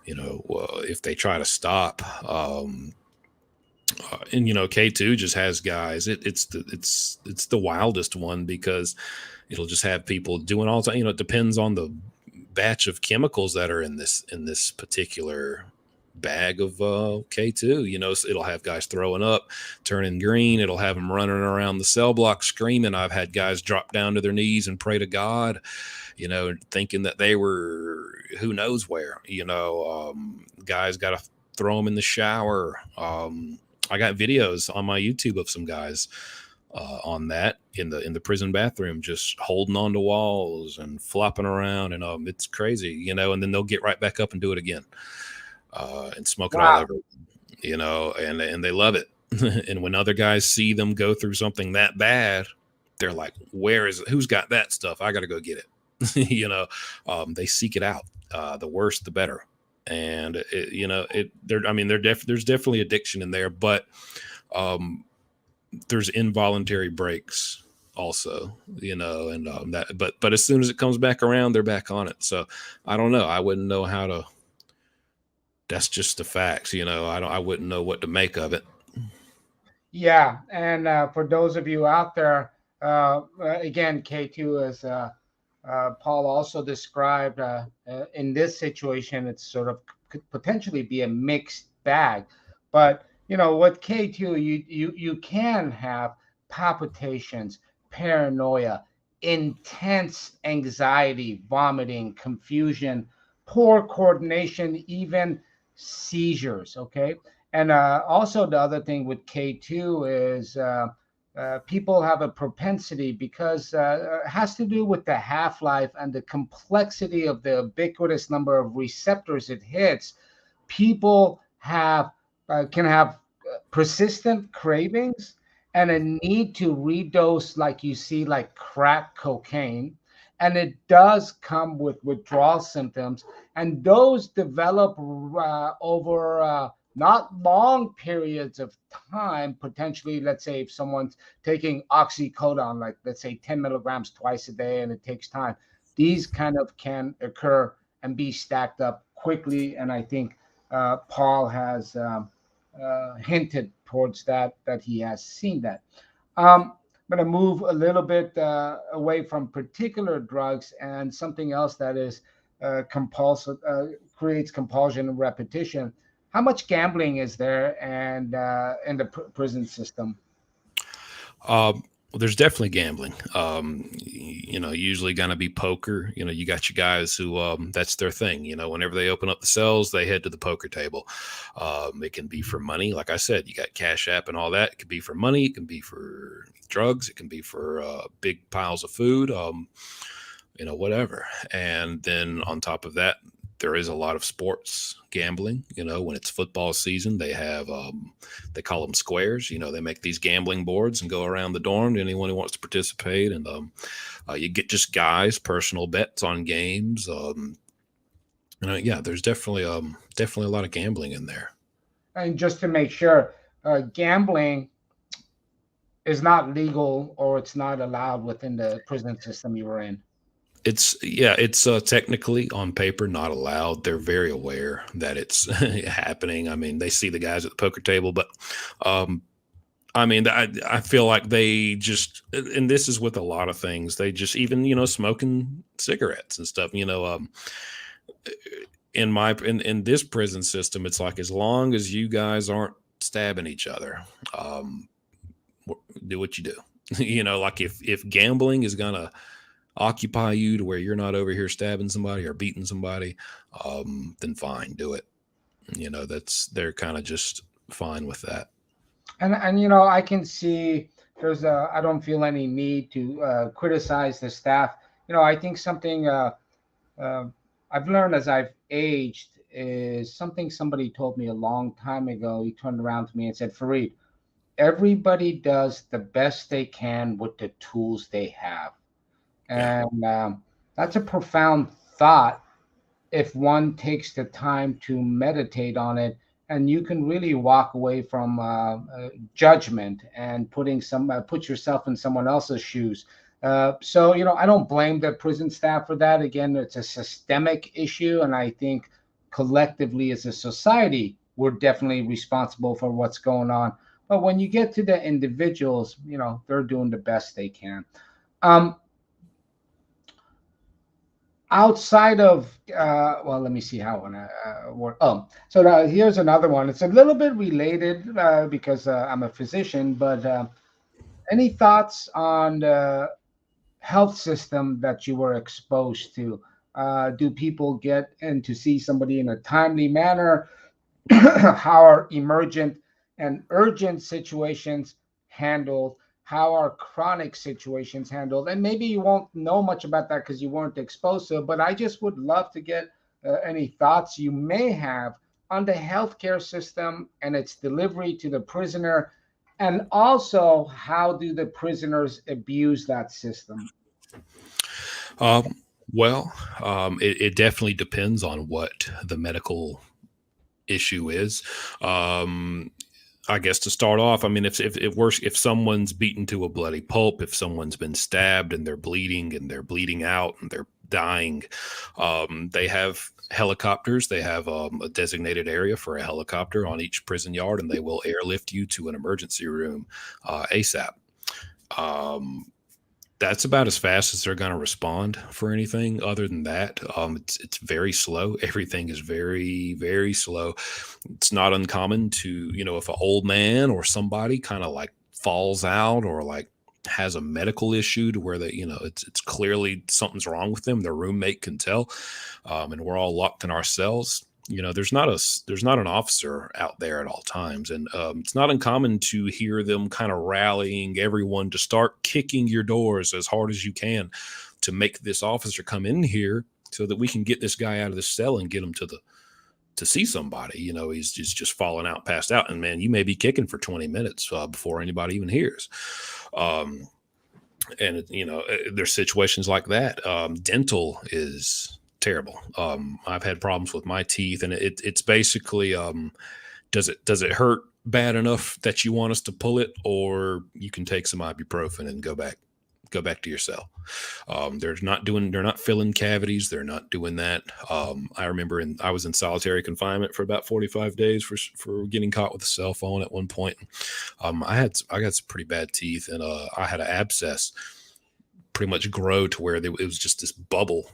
if they try to stop. And K2 just has guys. It's the wildest one because it'll just have people doing all the time. It depends on the batch of chemicals that are in this particular bag of K2. So it'll have guys throwing up, turning green. It'll have them running around the cell block screaming. I've had guys drop down to their knees and pray to God, thinking that they were who knows where. Guys got to throw them in the shower. I got videos on my YouTube of some guys on that in the prison bathroom, just holding on to walls and flopping around, and it's crazy, And then they'll get right back up and do it again, and smoke it all Wow. over, and they love it. And when other guys see them go through something that bad, they're like, "Where is it? Who's got that stuff? I got to go get it." They seek it out. The worse, the better. And there's definitely addiction in there, but um, there's involuntary breaks also, and but as soon as it comes back around, they're back on it. So I don't know. I wouldn't know how to. That's just the facts, I wouldn't know what to make of it. Yeah, and for those of you out there, again, K2, as Paul also described, in this situation, it's sort of could potentially be a mixed bag. But with K2, you can have palpitations, paranoia, intense anxiety, vomiting, confusion, poor coordination, even seizures. Okay, and also the other thing with K2 is people have a propensity, because it has to do with the half-life and the complexity of the ubiquitous number of receptors it hits. People have can have persistent cravings and a need to redose, like you see, like crack cocaine. And it does come with withdrawal symptoms, and those develop over not long periods of time. Potentially, let's say if someone's taking oxycodone, like let's say 10 milligrams twice a day, and it takes time, these kind of can occur and be stacked up quickly. And I think Paul has hinted towards that he has seen that. I'm going to move a little bit away from particular drugs and something else that is compulsive, creates compulsion and repetition. How much gambling is there and in the prison system? Well, there's definitely gambling. Usually gonna be poker. You got your guys who that's their thing. Whenever they open up the cells, they head to the poker table. It can be for money, like I said. You got Cash App and all that. It can be for money. It can be for drugs. It can be for big piles of food. Whatever. And then on top of that, there is a lot of sports gambling. When it's football season, they have they call them squares. They make these gambling boards and go around the dorm to anyone who wants to participate. And you get just guys personal bets on games. Yeah, there's definitely a lot of gambling in there. And just to make sure, gambling is not legal, or it's not allowed within the prison system you were in. It's technically on paper not allowed. They're very aware that it's happening. I mean, they see the guys at the poker table, but I feel like they just, and this is with a lot of things, they just, even smoking cigarettes and stuff. In this prison system, it's like, as long as you guys aren't stabbing each other, do what you do. Like if gambling is gonna occupy you to where you're not over here stabbing somebody or beating somebody, then fine, do it. They're kind of just fine with that. And I can see I don't feel any need to criticize the staff. I think something uh, I've learned as I've aged is something somebody told me a long time ago. He turned around to me and said, Fareed, everybody does the best they can with the tools they have. Yeah. And that's a profound thought if one takes the time to meditate on it. And you can really walk away from judgment and put yourself in someone else's shoes. So I don't blame the prison staff for that. Again, it's a systemic issue, and I think collectively as a society, we're definitely responsible for what's going on. But when you get to the individuals, they're doing the best they can. Um, Outside of well, let me see how I want to work. Oh, so now here's another one. It's a little bit related because I'm a physician, but any thoughts on the health system that you were exposed to? Do people get in to see somebody in a timely manner? How are emergent and urgent situations handled? how are chronic situations handled? And maybe you won't know much about that because you weren't exposed to it, but I just would love to get any thoughts you may have on the healthcare system and its delivery to the prisoner, and also how do the prisoners abuse that system? Um, well, it definitely depends on what the medical issue is. Um, I guess to start off, I mean, if someone's beaten to a bloody pulp, if someone's been stabbed and they're bleeding out and they're dying, they have helicopters. They have a designated area for a helicopter on each prison yard, and they will airlift you to an emergency room ASAP. Um, that's about as fast as they're going to respond for anything. Other than that, it's very slow. Everything is very slow. It's not uncommon to, if an old man or somebody kind of like falls out or like has a medical issue to where they, it's clearly something's wrong with them. Their roommate can tell, and we're all locked in our cells. There's not an officer out there at all times, and it's not uncommon to hear them kind of rallying everyone to start kicking your doors as hard as you can to make this officer come in here so that we can get this guy out of the cell and get him to see somebody. He's just falling out, passed out, and man, you may be kicking for 20 minutes before anybody even hears. Um, and there's situations like that. Dental is terrible. I've had problems with my teeth, and it's basically, does it hurt bad enough that you want us to pull it, or you can take some ibuprofen and go back to your cell. They're not filling cavities. They're not doing that. I remember I was in solitary confinement for about 45 days for getting caught with a cell phone at one point. I got some pretty bad teeth, and I had an abscess pretty much grow to where it was just this bubble.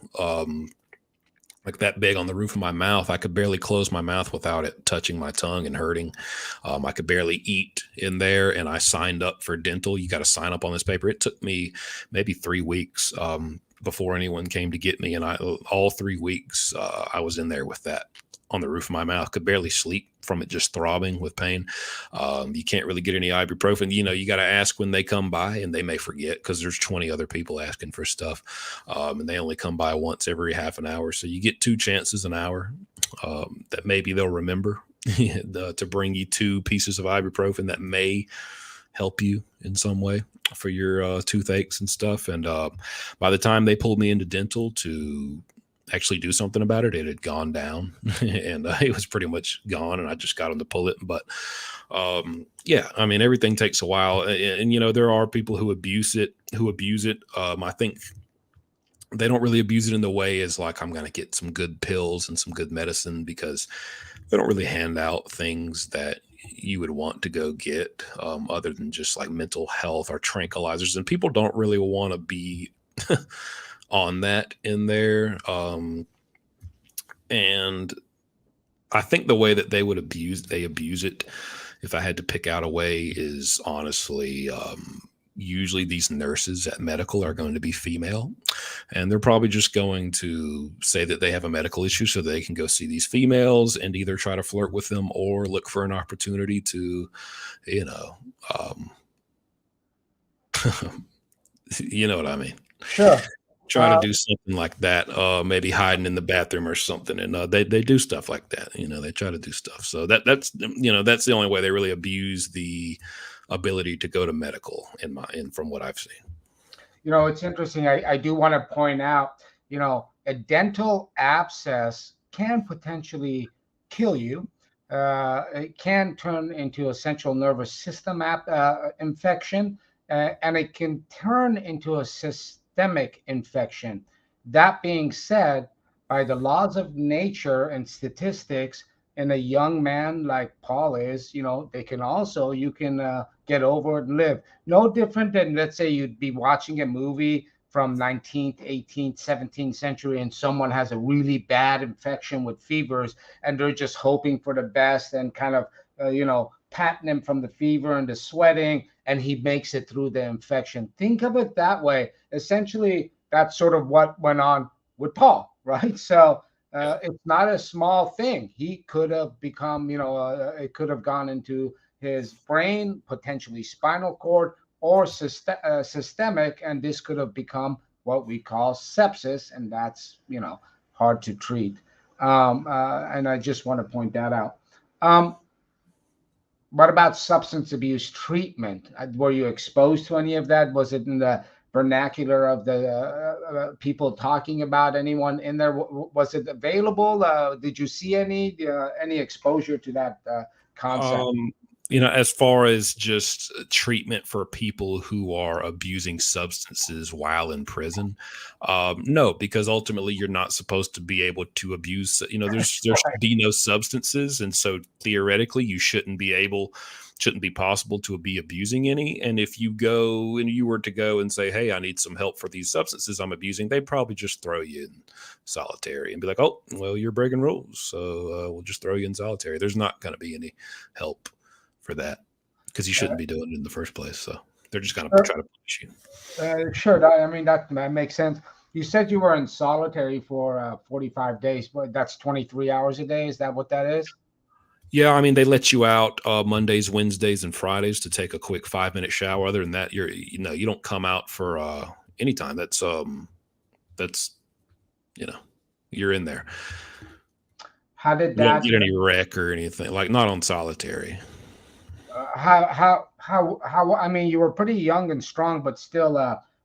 Like that big on the roof of my mouth. I could barely close my mouth without it touching my tongue and hurting. I could barely eat in there, and I signed up for dental. You got to sign up on this paper. It took me maybe 3 weeks before anyone came to get me, and all 3 weeks I was in there with that on the roof of my mouth. Could barely sleep from it just throbbing with pain. You can't really get any ibuprofen. You got to ask when they come by, and they may forget because there's 20 other people asking for stuff, and they only come by once every half an hour. So you get 2 chances an hour that maybe they'll remember to bring you 2 pieces of ibuprofen that may help you in some way for your toothaches and stuff. And by the time they pulled me into dental to actually do something about it, it had gone down and it was pretty much gone, and I just got them to pull it. But yeah, I mean, everything takes a while, and there are people who abuse it. I think they don't really abuse it in the way as like, I'm going to get some good pills and some good medicine, because they don't really hand out things that you would want to go get other than just like mental health or tranquilizers. And people don't really want to be on that in there. And I think the way that they abuse it, if I had to pick out a way, is honestly, usually these nurses at medical are going to be female, and they're probably just going to say that they have a medical issue so they can go see these females and either try to flirt with them or look for an opportunity to, you know, um, you know what I mean? Sure. Try to Uh, do something like that, maybe hiding in the bathroom or something, and they do stuff like that. They try to do stuff. So that's the only way they really abuse the ability to go to medical in from what I've seen. it's interesting. I do want to point out, a dental abscess can potentially kill you. It can turn into a central nervous system infection, and it can turn into a systemic infection. That being said, by the laws of nature and statistics, in a young man like Paul is, you can get over it and live. No different than, let's say, you'd be watching a movie from 19th, 18th, 17th century, and someone has a really bad infection with fevers, and they're just hoping for the best and kind of, patting him from the fever and the sweating, and he makes it through the infection. Think of it that way. Essentially, that's sort of what went on with Paul, right? So it's not a small thing. He could have become, it could have gone into his brain, potentially spinal cord, or systemic, and this could have become what we call sepsis, and that's hard to treat. And I just want to point that out. Um, what about substance abuse treatment? Were you exposed to any of that? Was it in the vernacular of the people talking about anyone in there? Was it available? Did you see any exposure to that concept? Um, as far as just treatment for people who are abusing substances while in prison, no, because ultimately you're not supposed to be able to abuse. There should be no substances, and so theoretically you shouldn't be possible to be abusing any. And if you go and you were to go and say, "Hey, I need some help for these substances I'm abusing," they'd probably just throw you in solitary and be like, "Oh, well, you're breaking rules, so we'll just throw you in solitary." There's not going to be any help for that because you Uh, shouldn't be doing it in the first place. So they're just going to sure, try to punish you. sure. I mean, that makes sense. You said you were in solitary for 45 days, but that's 23 hours a day. Is that what that is? Yeah, I mean they let you out Mondays, Wednesdays, and Fridays to take a quick 5 minute shower. Other than that, you don't come out for any time. That's you know you're in there. How did You don't that? get any wreck or anything, like not on solitary. How? I mean, you were pretty young and strong, but still,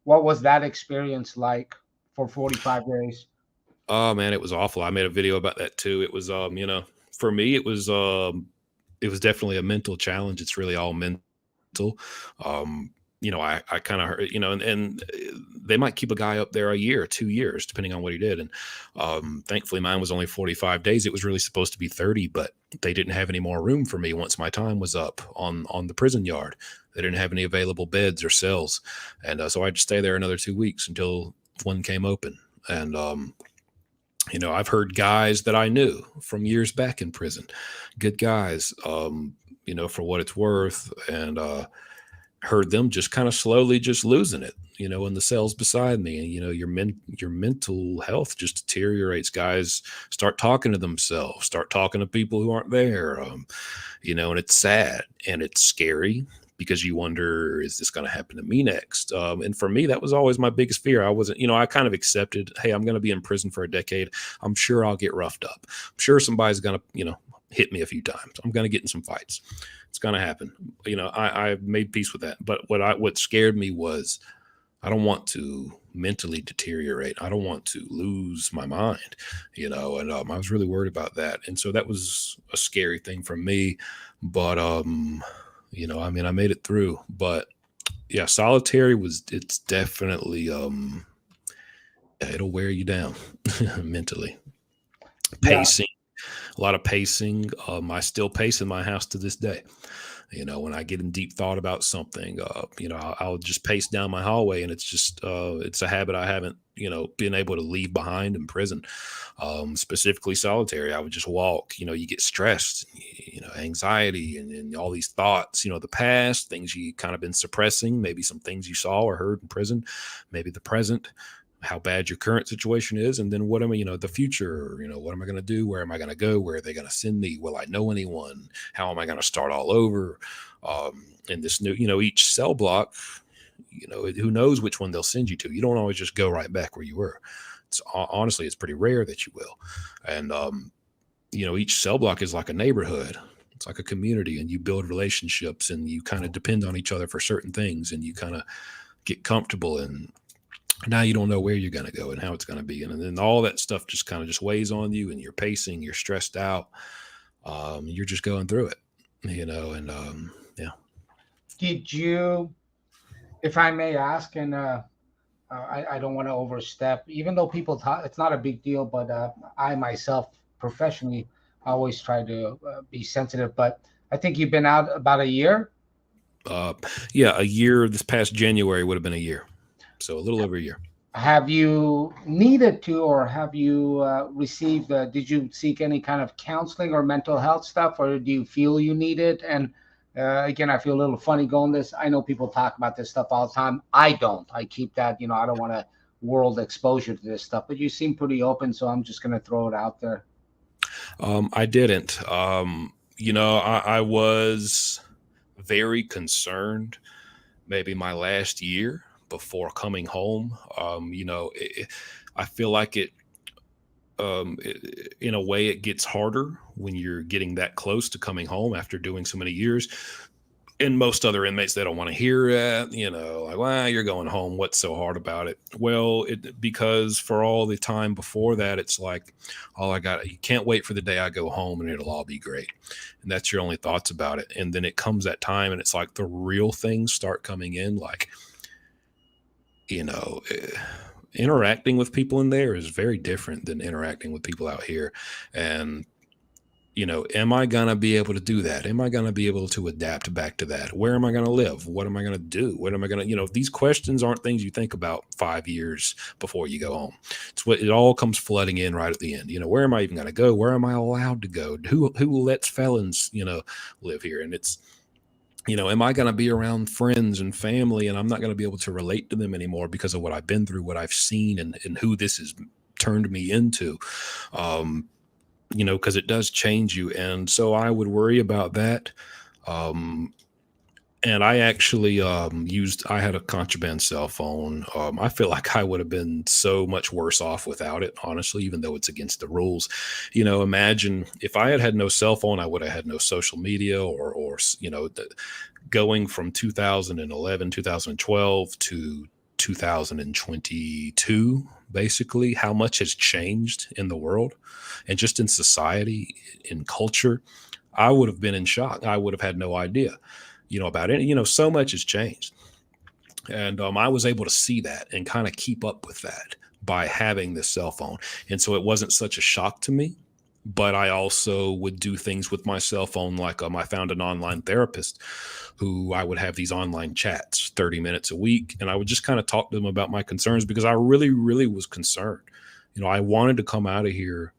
what was that experience like for 45 days? Oh man, it was awful. I made a video about that too. It was for me it was definitely a mental challenge. It's really all mental. Um, I kind of heard, and they might keep a guy up there a year, 2 years, depending on what he did. And thankfully, mine was only 45 days. It was really supposed to be 30, but they didn't have any more room for me once my time was up on the prison yard. They didn't have any available beds or cells, and so I had to stay there another 2 weeks until one came open. And I've heard guys that I knew from years back in prison, good guys, for what it's worth, and heard them just kind of slowly just losing it, in the cells beside me. And your mental health just deteriorates. Guys start talking to themselves, start talking to people who aren't there. And it's sad and it's scary because you wonder, is this going to happen to me next? And for me, that was always my biggest fear. I wasn't, I kind of accepted, hey, I'm going to be in prison for a decade. I'm sure I'll get roughed up. I'm sure somebody's going to, hit me a few times. I'm going to get in some fights. It's going to happen. I made peace with that. But what scared me was I don't want to mentally deteriorate. I don't want to lose my mind, and I was really worried about that. And so that was a scary thing for me. But, I mean, I made it through. But yeah, solitary it's definitely, it'll wear you down mentally. Yeah, Pacing, a lot of pacing. I still pace in my house to this day. When I get in deep thought about something, I'll just pace down my hallway, and it's a habit I haven't, been able to leave behind in prison. Specifically solitary, I would just walk. You get stressed, anxiety, and all these thoughts. The past things you kind of been suppressing, maybe some things you saw or heard in prison, maybe the present, how bad your current situation is, and then what am I, the future, what am I going to do? Where am I going to go? Where are they going to send me? Will I know anyone? How am I going to start all over? In this new, each cell block, who knows which one they'll send you to? You don't always just go right back where you were. It's honestly, it's pretty rare that you will. And, each cell block is like a neighborhood. It's like a community, and you build relationships, and you kind of depend on each other for certain things, and you kind of get comfortable. And now you don't know where you're going to go and how it's going to be. And then all that stuff just kind of just weighs on you, and you're pacing, you're stressed out. You're just going through it, and yeah. did you, if I may ask, and I don't want to overstep, even though people talk, it's not a big deal, but I myself professionally always try to be sensitive. But I think you've been out about a year. Uh, yeah, a year. This past January would have been a year, so a little over a year. Have you needed to, or have you received, did you seek any kind of counseling or mental health stuff, or do you feel you need it? And again, I feel a little funny going this. I know people talk about this stuff all the time. I don't. I keep that, I don't want to world exposure to this stuff, but you seem pretty open. So I'm just going to throw it out there. I didn't. I was very concerned maybe my last year before coming home. I feel like in a way, it gets harder when you're getting that close to coming home after doing so many years. And most other inmates, they don't want to hear that, like, well, you're going home. What's so hard about it? Well, because for all the time before that, it's like, all I got, you can't wait for the day I go home and it'll all be great. And that's your only thoughts about it. And then it comes that time and it's like the real things start coming in, like, you know, eh, interacting with people in there is very different than interacting with people out here. And am I going to be able to do that? Am I going to be able to adapt back to that? Where am I going to live? What am I going to do? What am I going to, these questions aren't things you think about 5 years before you go home. It's what it all comes flooding in right at the end. Where am I even going to go? Where am I allowed to go? Who lets felons, live here? And it's, am I going to be around friends and family and I'm not going to be able to relate to them anymore because of what I've been through, what I've seen, and who this has turned me into? Because it does change you. And so I would worry about that. Um, and I actually I had a contraband cell phone. I feel like I would have been so much worse off without it, honestly, even though it's against the rules. Imagine if I had had no cell phone, I would have had no social media or going from 2011, 2012 to 2022, basically, how much has changed in the world and just in society, in culture. I would have been in shock. I would have had no idea, about it. So much has changed. And I was able to see that and kind of keep up with that by having this cell phone. And so it wasn't such a shock to me. But I also would do things with my cell phone, like I found an online therapist who I would have these online chats 30 minutes a week. And I would just kind of talk to them about my concerns because I really, really was concerned. I wanted to come out of here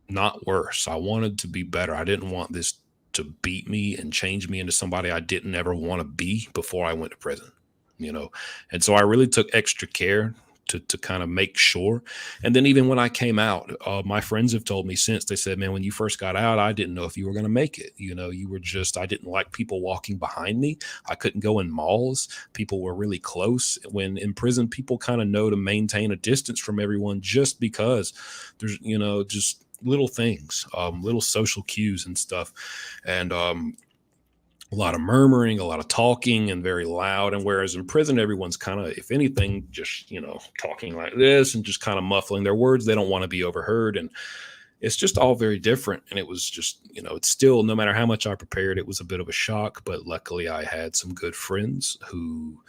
not worse. I wanted to be better. I didn't want this to beat me and change me into somebody I didn't ever want to be before I went to prison, And so I really took extra care to kind of make sure. And then even when I came out, my friends have told me since, they said, man, when you first got out, I didn't know if you were going to make it. You were just, I didn't like people walking behind me. I couldn't go in malls. People were really close. When in prison, people kind of know to maintain a distance from everyone just because there's, just little things, little social cues and stuff. And a lot of murmuring, a lot of talking, and very loud. And whereas in prison, everyone's kind of, if anything, just, talking like this and just kind of muffling their words. They don't want to be overheard. And it's just all very different. And it was just, it's still, no matter how much I prepared, it was a bit of a shock. But luckily, I had some good friends who,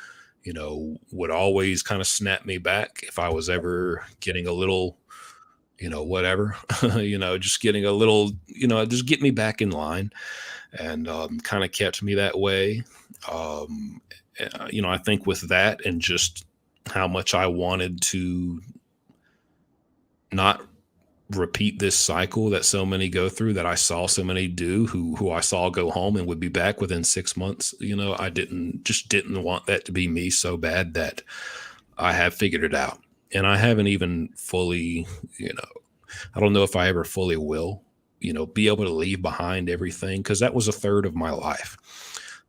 would always kind of snap me back if I was ever getting a little, whatever, just getting a little, just get me back in line, and kind of kept me that way. I think with that and just how much I wanted to not repeat this cycle that so many go through, that I saw so many do, who I saw go home and would be back within 6 months. I didn't want that to be me so bad that I have figured it out. And I haven't even fully, I don't know if I ever fully will, be able to leave behind everything, because that was a third of my life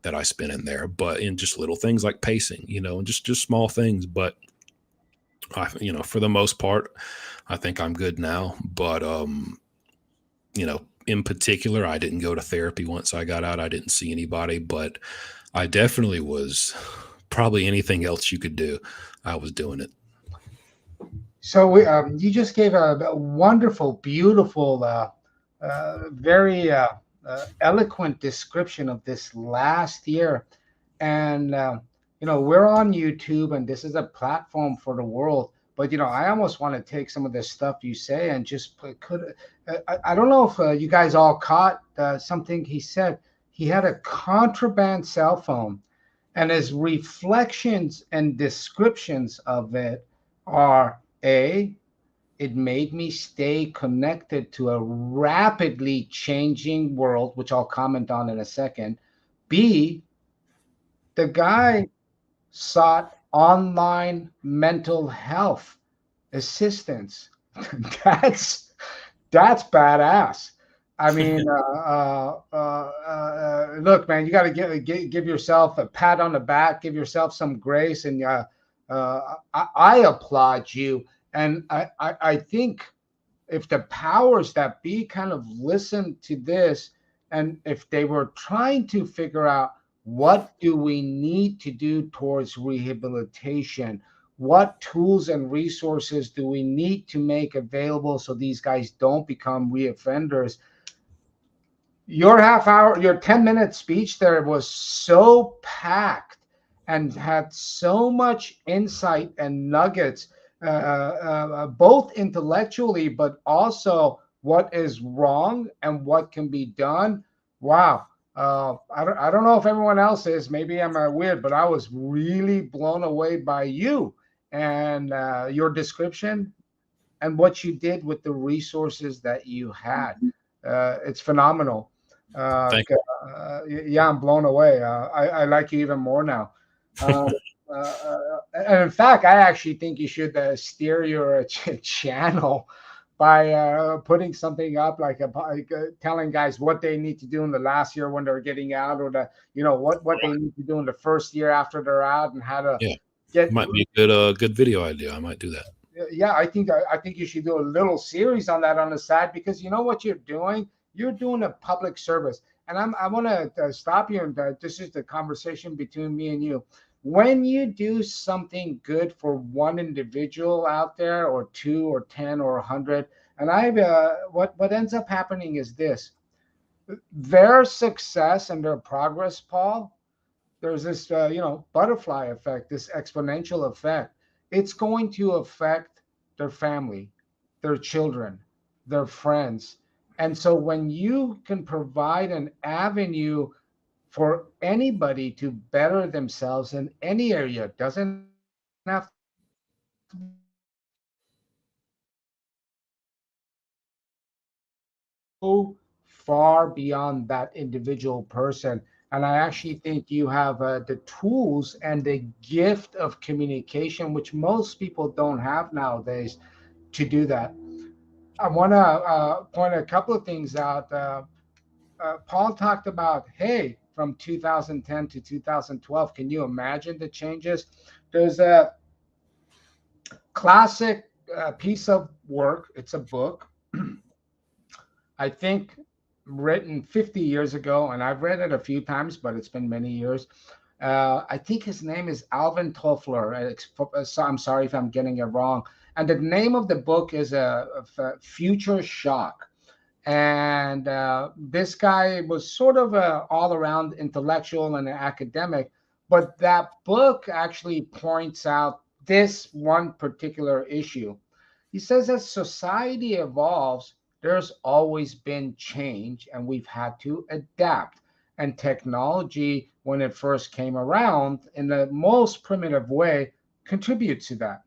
that I spent in there, but in just little things like pacing, and just small things. But for the most part, I think I'm good now. But in particular, I didn't go to therapy once I got out. I didn't see anybody, but I definitely was, probably anything else you could do, I was doing it. So you just gave a wonderful, beautiful, very eloquent description of this last year. And, we're on YouTube and this is a platform for the world. But, I almost want to take some of the stuff you say and just I don't know if you guys all caught something he said. He had a contraband cell phone, and his reflections and descriptions of it are it made me stay connected to a rapidly changing world, which I'll comment on in a second. B, the guy sought online mental health assistance. that's that's badass. I mean, look, man, you got to give yourself a pat on the back, give yourself some grace, and I applaud you. And I think if the powers that be kind of listened to this, and if they were trying to figure out what do we need to do towards rehabilitation, what tools and resources do we need to make available so these guys don't become reoffenders. Your half hour, your 10-minute speech there was so packed and had so much insight and nuggets, both intellectually, but also what is wrong and what can be done. Wow. I don't know if everyone else is. Maybe I'm weird, but I was really blown away by you and your description and what you did with the resources that you had. It's phenomenal. Thank Yeah, I'm blown away. I like you even more now. Um, and in fact, I actually think you should steer your channel by putting something up like telling guys what they need to do in the last year when they're getting out, or what they need to do in the first year after they're out, and how to Yeah, get. might be a good video idea. I might do that. Yeah, I think you should do a little series on that on the side, because you know what you're doing. You're doing a public service, and I want to stop you, and this is the conversation between me and you. When you do something good for one individual out there, or two, or 10, or 100, and what ends up happening is this: their success and their progress, Paul, there's this butterfly effect, this exponential effect. It's going to affect their family, their children, their friends. And so when you can provide an avenue for anybody to better themselves in any area, it doesn't have to be sexual, doesn't have to be so far beyond that individual person. And I actually think you have the tools and the gift of communication, which most people don't have nowadays, to do that. I want to point a couple of things out. Paul talked about, hey, from 2010 to 2012, can you imagine the changes? There's a classic piece of work, it's a book, I think written 50 years ago, and I've read it a few times, but it's been many years. I think his name is Alvin Toffler. I'm sorry if I'm getting it wrong. And the name of the book is Future Shock. And this guy was sort of a all-around intellectual and an academic, but that book actually points out this one particular issue. He says as society evolves, there's always been change and we've had to adapt. And technology, when it first came around, in the most primitive way, contributes to that.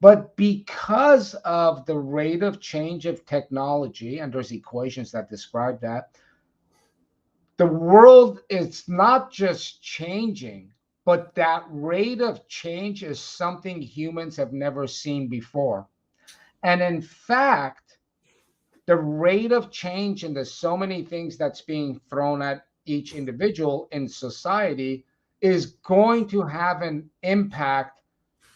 But because of the rate of change of technology, and there's equations that describe that, the world is not just changing, but that rate of change is something humans have never seen before. And in fact, the rate of change in the so many things that's being thrown at each individual in society is going to have an impact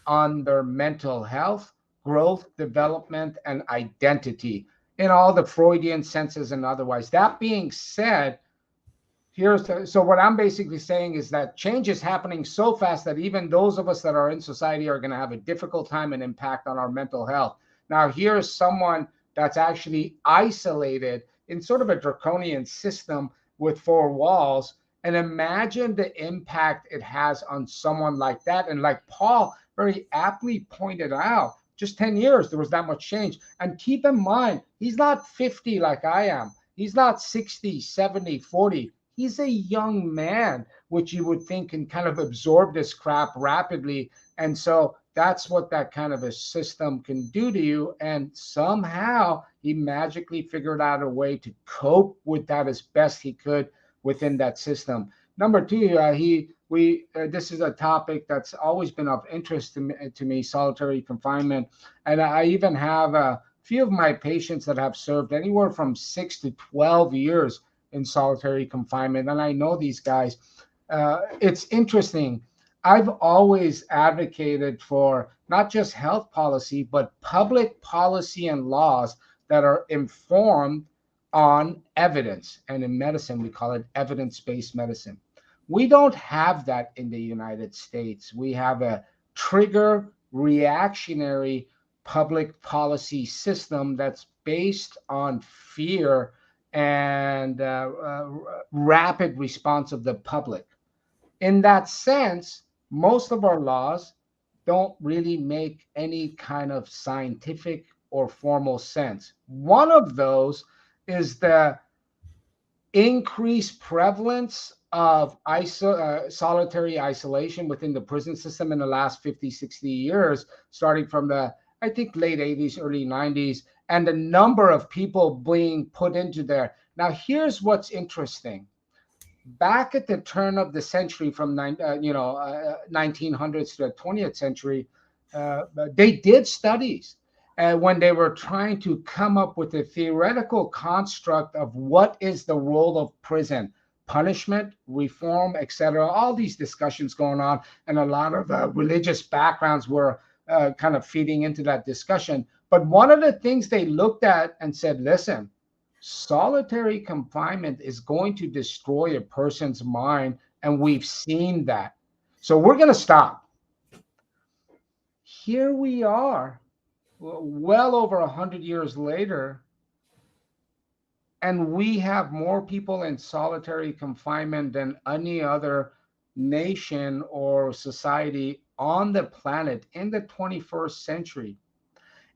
on their mental health, growth, development, and identity in all the Freudian senses and otherwise. That being said, so what I'm basically saying is that change is happening so fast that even those of us that are in society are going to have a difficult time and impact on our mental health. Now, here's someone that's actually isolated in sort of a draconian system with four walls. And imagine the impact it has on someone like that. And like Paul very aptly pointed out, just 10 years, there was that much change. And keep in mind, he's not 50 like I am. He's not 60, 70, 40. He's a young man, which you would think can kind of absorb this crap rapidly. And so that's what that kind of a system can do to you. And somehow he magically figured out a way to cope with that as best he could within that system. Number two, this is a topic that's always been of interest to me, solitary confinement. And I even have few of my patients that have served anywhere from 6 to 12 years in solitary confinement, and I know these guys. It's interesting. I've always advocated for not just health policy, but public policy and laws that are informed on evidence. And in medicine, we call it evidence based medicine. We don't have that in the United States. We have a trigger reactionary public policy system that's based on fear and rapid response of the public. In that sense, most of our laws don't really make any kind of scientific or formal sense. One of those is the increased prevalence of solitary isolation within the prison system in the last 50, 60 years, starting from the, I think, late 80s, early 90s, and the number of people being put into there. Now, here's what's interesting. Back at the turn of the century, from 1900s to the 20th century, they did studies when they were trying to come up with a theoretical construct of what is the role of prison, punishment, reform, etc. All these discussions going on, and a lot of religious backgrounds were kind of feeding into that discussion. But one of the things they looked at and said, listen, solitary confinement is going to destroy a person's mind, and we've seen that. So we're going to stop. Here we are, well over 100 years later, and we have more people in solitary confinement than any other nation or society on the planet in the 21st century.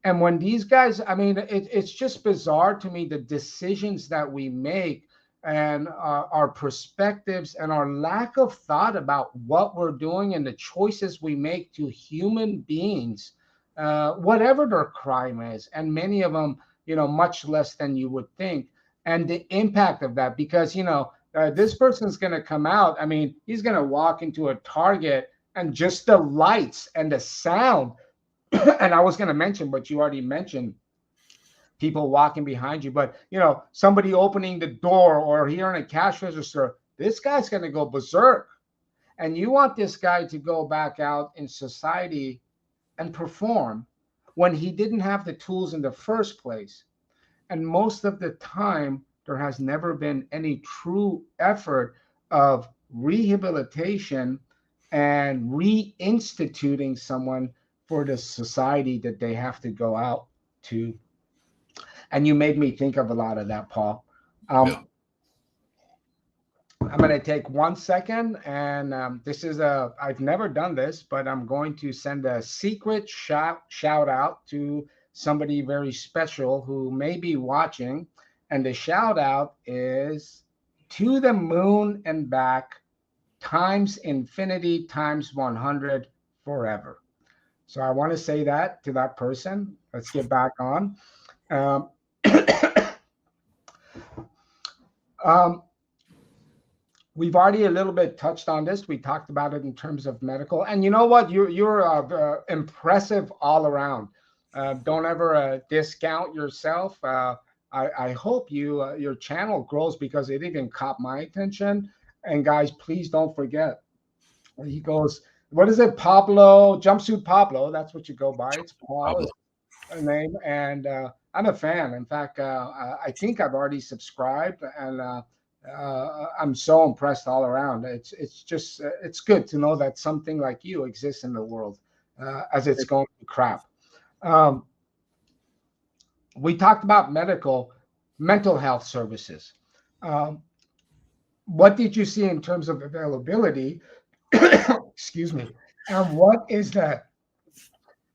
And when these guys, I mean, it's just bizarre to me, the decisions that we make and our perspectives and our lack of thought about what we're doing and the choices we make to human beings, whatever their crime is, and many of them, much less than you would think, and the impact of that. Because, this person's going to come out. I mean, he's going to walk into a Target, and just the lights and the sound. And I was going to mention, but you already mentioned people walking behind you, but somebody opening the door or hearing a cash register, this guy's going to go berserk. And you want this guy to go back out in society and perform when he didn't have the tools in the first place. And most of the time, there has never been any true effort of rehabilitation and reinstituting someone for the society that they have to go out to. And you made me think of a lot of that, Paul. Yeah. I'm going to take 1 second, and I've never done this, but I'm going to send a secret shout out to somebody very special who may be watching. And the shout out is to the moon and back times infinity times 100 forever. So I want to say that to that person. Let's get back on. We've already a little bit touched on this. We talked about it in terms of medical. And you know what? You're impressive all around. Don't ever discount yourself. I hope your channel grows, because it even caught my attention. And guys, please don't forget. He goes, what is it? Pablo, Jumpsuit Pablo. That's what you go by. It's Paul's name. And I'm a fan. In fact, I think I've already subscribed, and I'm so impressed all around. It's good to know that something like you exists in the world as it's going to crap. We talked about mental health services. What did you see in terms of availability? Excuse me. And what is the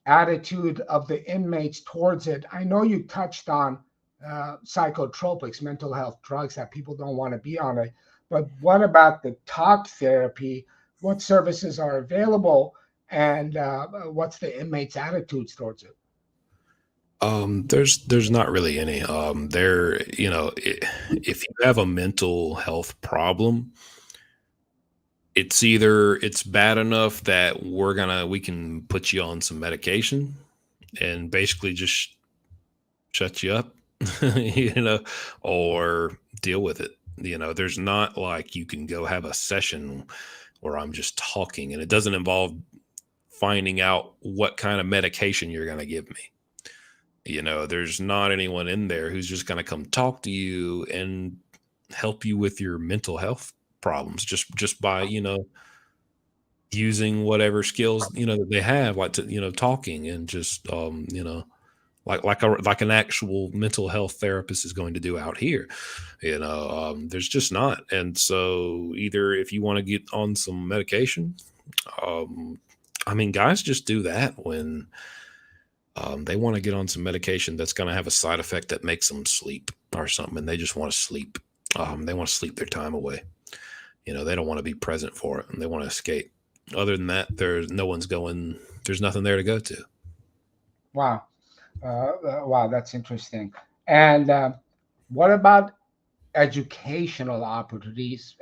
attitude of the inmates towards it? I know you touched on psychotropics, mental health drugs, that people don't want to be on it. But what about the talk therapy? What services are available, and what's the inmates' attitudes towards it? There's not really any. If you have a mental health problem, it's bad enough that we can put you on some medication and basically just shut you up, you know, or deal with it. There's not like you can go have a session where I'm just talking and it doesn't involve finding out what kind of medication you're going to give me. There's not anyone in there who's just going to come talk to you and help you with your mental health problems just by, using whatever skills, that they have, like talking and just like an actual mental health therapist is going to do out here. There's just not. And so either if you want to get on some medication, um I mean, guys just do that when they want to get on some medication that's going to have a side effect that makes them sleep or something, and they just want to sleep. They want to sleep their time away. They don't want to be present for it, and they want to escape. Other than that, there's no one's going. There's nothing there to go to. Wow. Wow, that's interesting. And what about educational opportunities,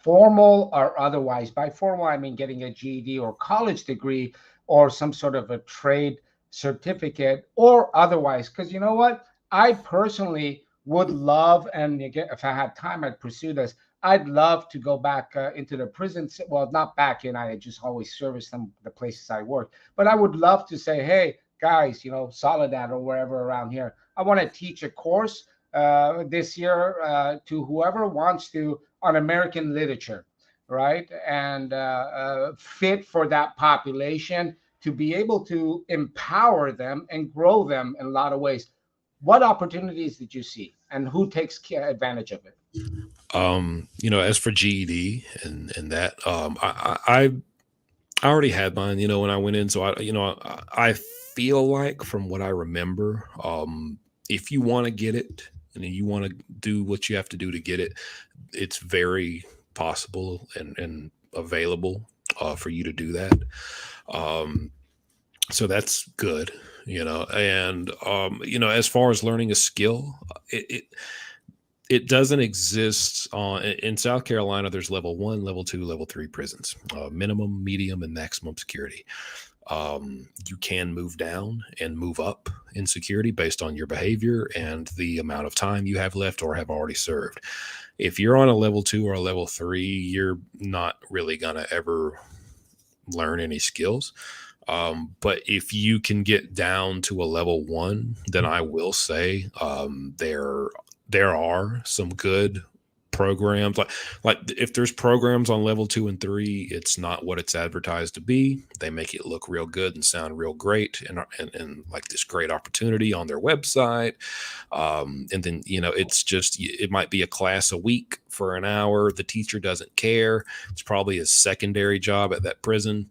formal or otherwise? By formal, I mean getting a GED or college degree or some sort of a trade certificate or otherwise. Because you know what? I personally would love, and again, if I had time, I'd pursue this. I'd love to go back into the prisons. Well, not back in. I just always serviced them, the places I worked. But I would love to say, hey, guys, Soledad or wherever around here, I want to teach a course this year to whoever wants to on American literature, right? And fit for that population to be able to empower them and grow them in a lot of ways. What opportunities did you see, and who takes advantage of it? As for GED and that, I already had mine, when I went in. So I feel like from what I remember, if you want to get it and you want to do what you have to do to get it, it's very possible and available for you to do that. Um, so that's good, and as far as learning a skill, it doesn't exist in South Carolina. There's level 1, level 2, level 3 prisons, minimum, medium, and maximum security. You can move down and move up in security based on your behavior and the amount of time you have left or have already served. If you're on a level 2 or a level 3, you're not really going to ever learn any skills. But if you can get down to a level 1, then I will say there are some good programs. Like if there's programs on level 2 and 3, it's not what it's advertised to be. They make it look real good and sound real great, and like this great opportunity on their website. And then it's just, it might be a class a week for an hour. The teacher doesn't care. It's probably a secondary job at that prison.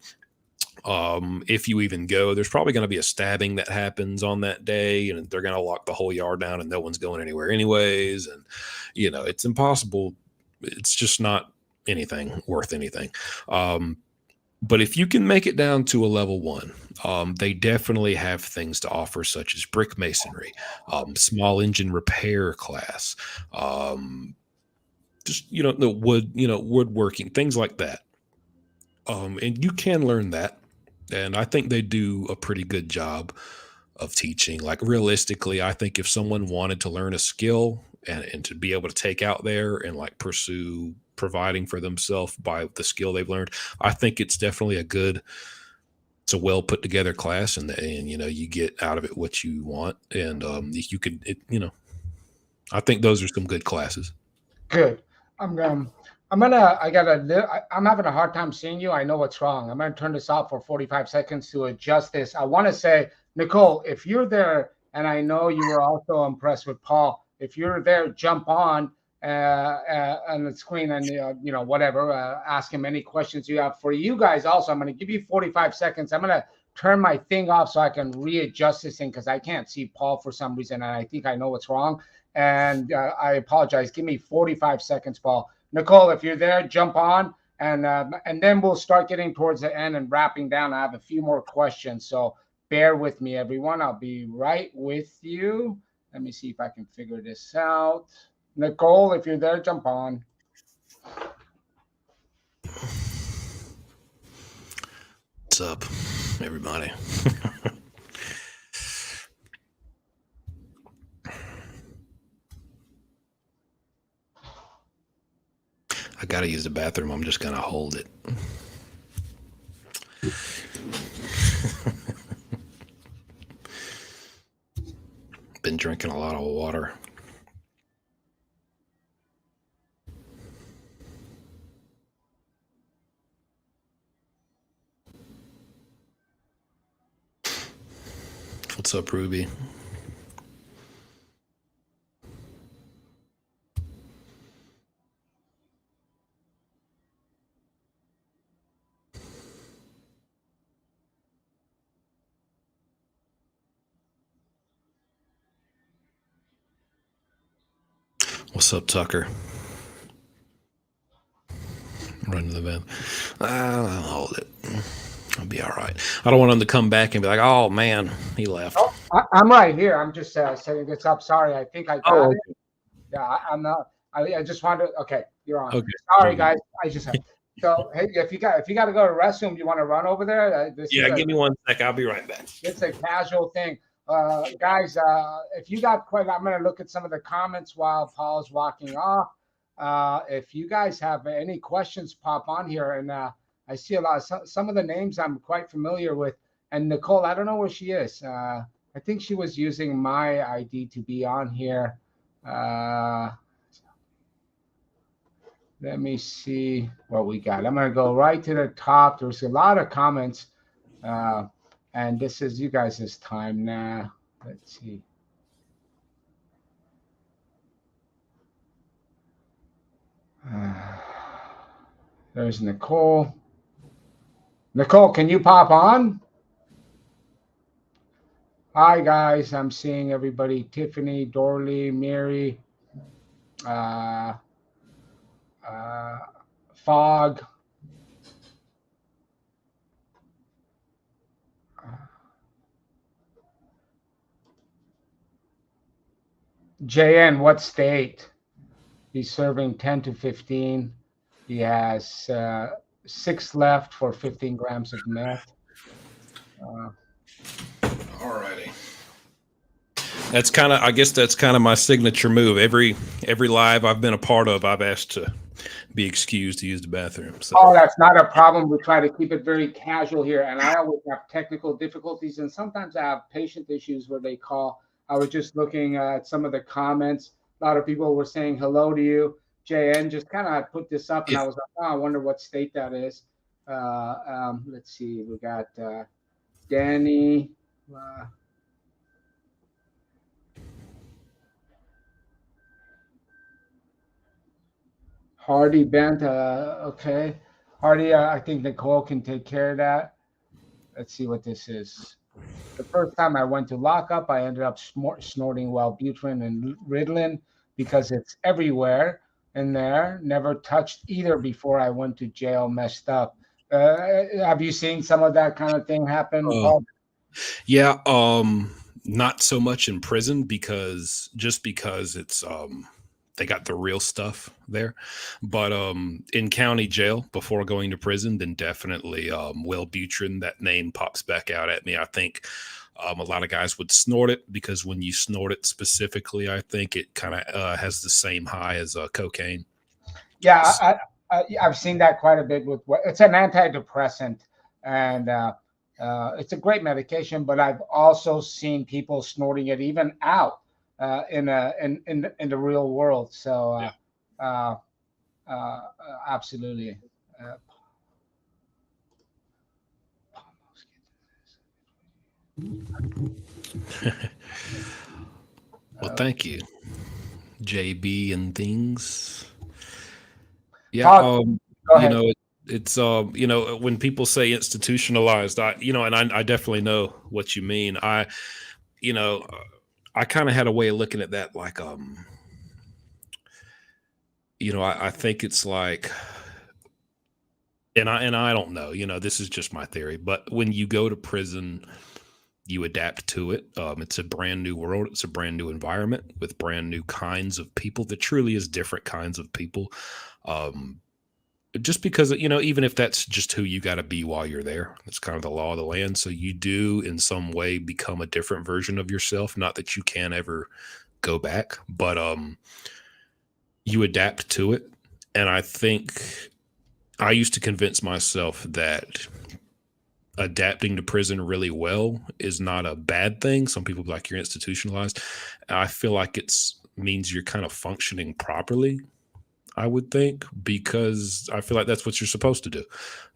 If you even go, there's probably going to be a stabbing that happens on that day, and they're going to lock the whole yard down and no one's going anywhere anyways. And it's impossible. It's just not anything worth anything. But if you can make it down to a level 1, they definitely have things to offer, such as brick masonry, small engine repair class, just the wood, woodworking, things like that. And you can learn that. And I think they do a pretty good job of teaching. Like, realistically, I think if someone wanted to learn a skill and to be able to take out there and like pursue providing for themselves by the skill they've learned, I think it's a well put together class, and you get out of it what you want. And you could, I think those are some good classes. Good. I'm um I gotta I'm having a hard time seeing you. I know what's wrong. I'm gonna turn this off for 45 seconds to adjust this. I want to say, Nicole, if you're there, and I know you were also impressed with Paul, if you're there, jump on the screen and whatever, ask him any questions you have. For you guys also, I'm gonna give you 45 seconds. I'm gonna turn my thing off so I can readjust this thing because I can't see Paul for some reason, and I think I know what's wrong. And I apologize. Give me 45 seconds, Paul. Nicole, if you're there, jump on, and then we'll start getting towards the end and wrapping down. I have a few more questions, so bear with me, everyone. I'll be right with you. Let me see if I can figure this out. Nicole, if you're there, jump on. What's up, everybody? got to use the bathroom, I'm just going to hold it. Been drinking a lot of water. What's up, Ruby? What's up, Tucker? Run to the bed. I'll hold it. I'll be all right. I don't want him to come back and be like, "Oh man, he left." Oh, I'm right here. I'm just setting this up. Sorry, I think I got it. Yeah, I'm not. I just wanted to. Okay, you're on. Okay. Sorry, guys. I just have. So hey, if you got to go to the restroom, you want to run over there. Give me 1 sec. I'll be right back. It's a casual thing, guys. If you got questions, I'm going to look at some of the comments while Paul's walking off. If you guys have any questions, pop on here, and I see a lot of some of the names I'm quite familiar with. And Nicole, I don't know where she is. I think she was using my ID to be on here. Let me see what we got. I'm going to go right to the top. There's a lot of comments. And this is you guys' time now. Let's see. There's Nicole. Nicole, can you pop on? Hi, guys. I'm seeing everybody. Tiffany, Dorley, Mary, Fog. JN, what state? He's serving 10 to 15. He has 6 left for 15 grams of meth. Alrighty. That's kind of, I guess that's kind of my signature move. Every live I've been a part of, I've asked to be excused to use the bathroom. So. Oh, that's not a problem. We try to keep it very casual here. And I always have technical difficulties. And sometimes I have patient issues where they call. I was just looking at some of the comments. A lot of people were saying hello to you. JN just kind of put this up. And I was like, oh, I wonder what state that is. Let's see. We got Danny. Hardy Bent, okay. Hardy, I think Nicole can take care of that. Let's see what this is. The first time I went to lockup, I ended up snorting Wellbutrin and Ritalin because it's everywhere in there. Never touched either before I went to jail, messed up. Have you seen some of that kind of thing happen, Paul? Yeah, not so much in prison because it's they got the real stuff there. But in county jail before going to prison, then definitely Wellbutrin, that name pops back out at me. I think a lot of guys would snort it because when you snort it specifically, I think it kind of has the same high as cocaine. Yeah, I've seen that quite a bit with it's an antidepressant, and it's a great medication. But I've also seen people snorting it even out. In the real world. So absolutely. Well, thank you, JB and things. Yeah, you know, it's you know, when people say institutionalized, I definitely know what you mean. I kind of had a way of looking at that like I think it's like, and I don't know, this is just my theory, but when you go to prison, you adapt to it. It's a brand new world. It's a brand new environment with brand new kinds of people. That truly is different kinds of people. Just because, even if that's just who you got to be while you're there, it's kind of the law of the land. So you do in some way become a different version of yourself. Not that you can ever go back, but you adapt to it. And I think I used to convince myself that adapting to prison really well is not a bad thing. Some people be like you're institutionalized. I feel like it's means you're kind of functioning properly, I would think, because I feel like that's what you're supposed to do.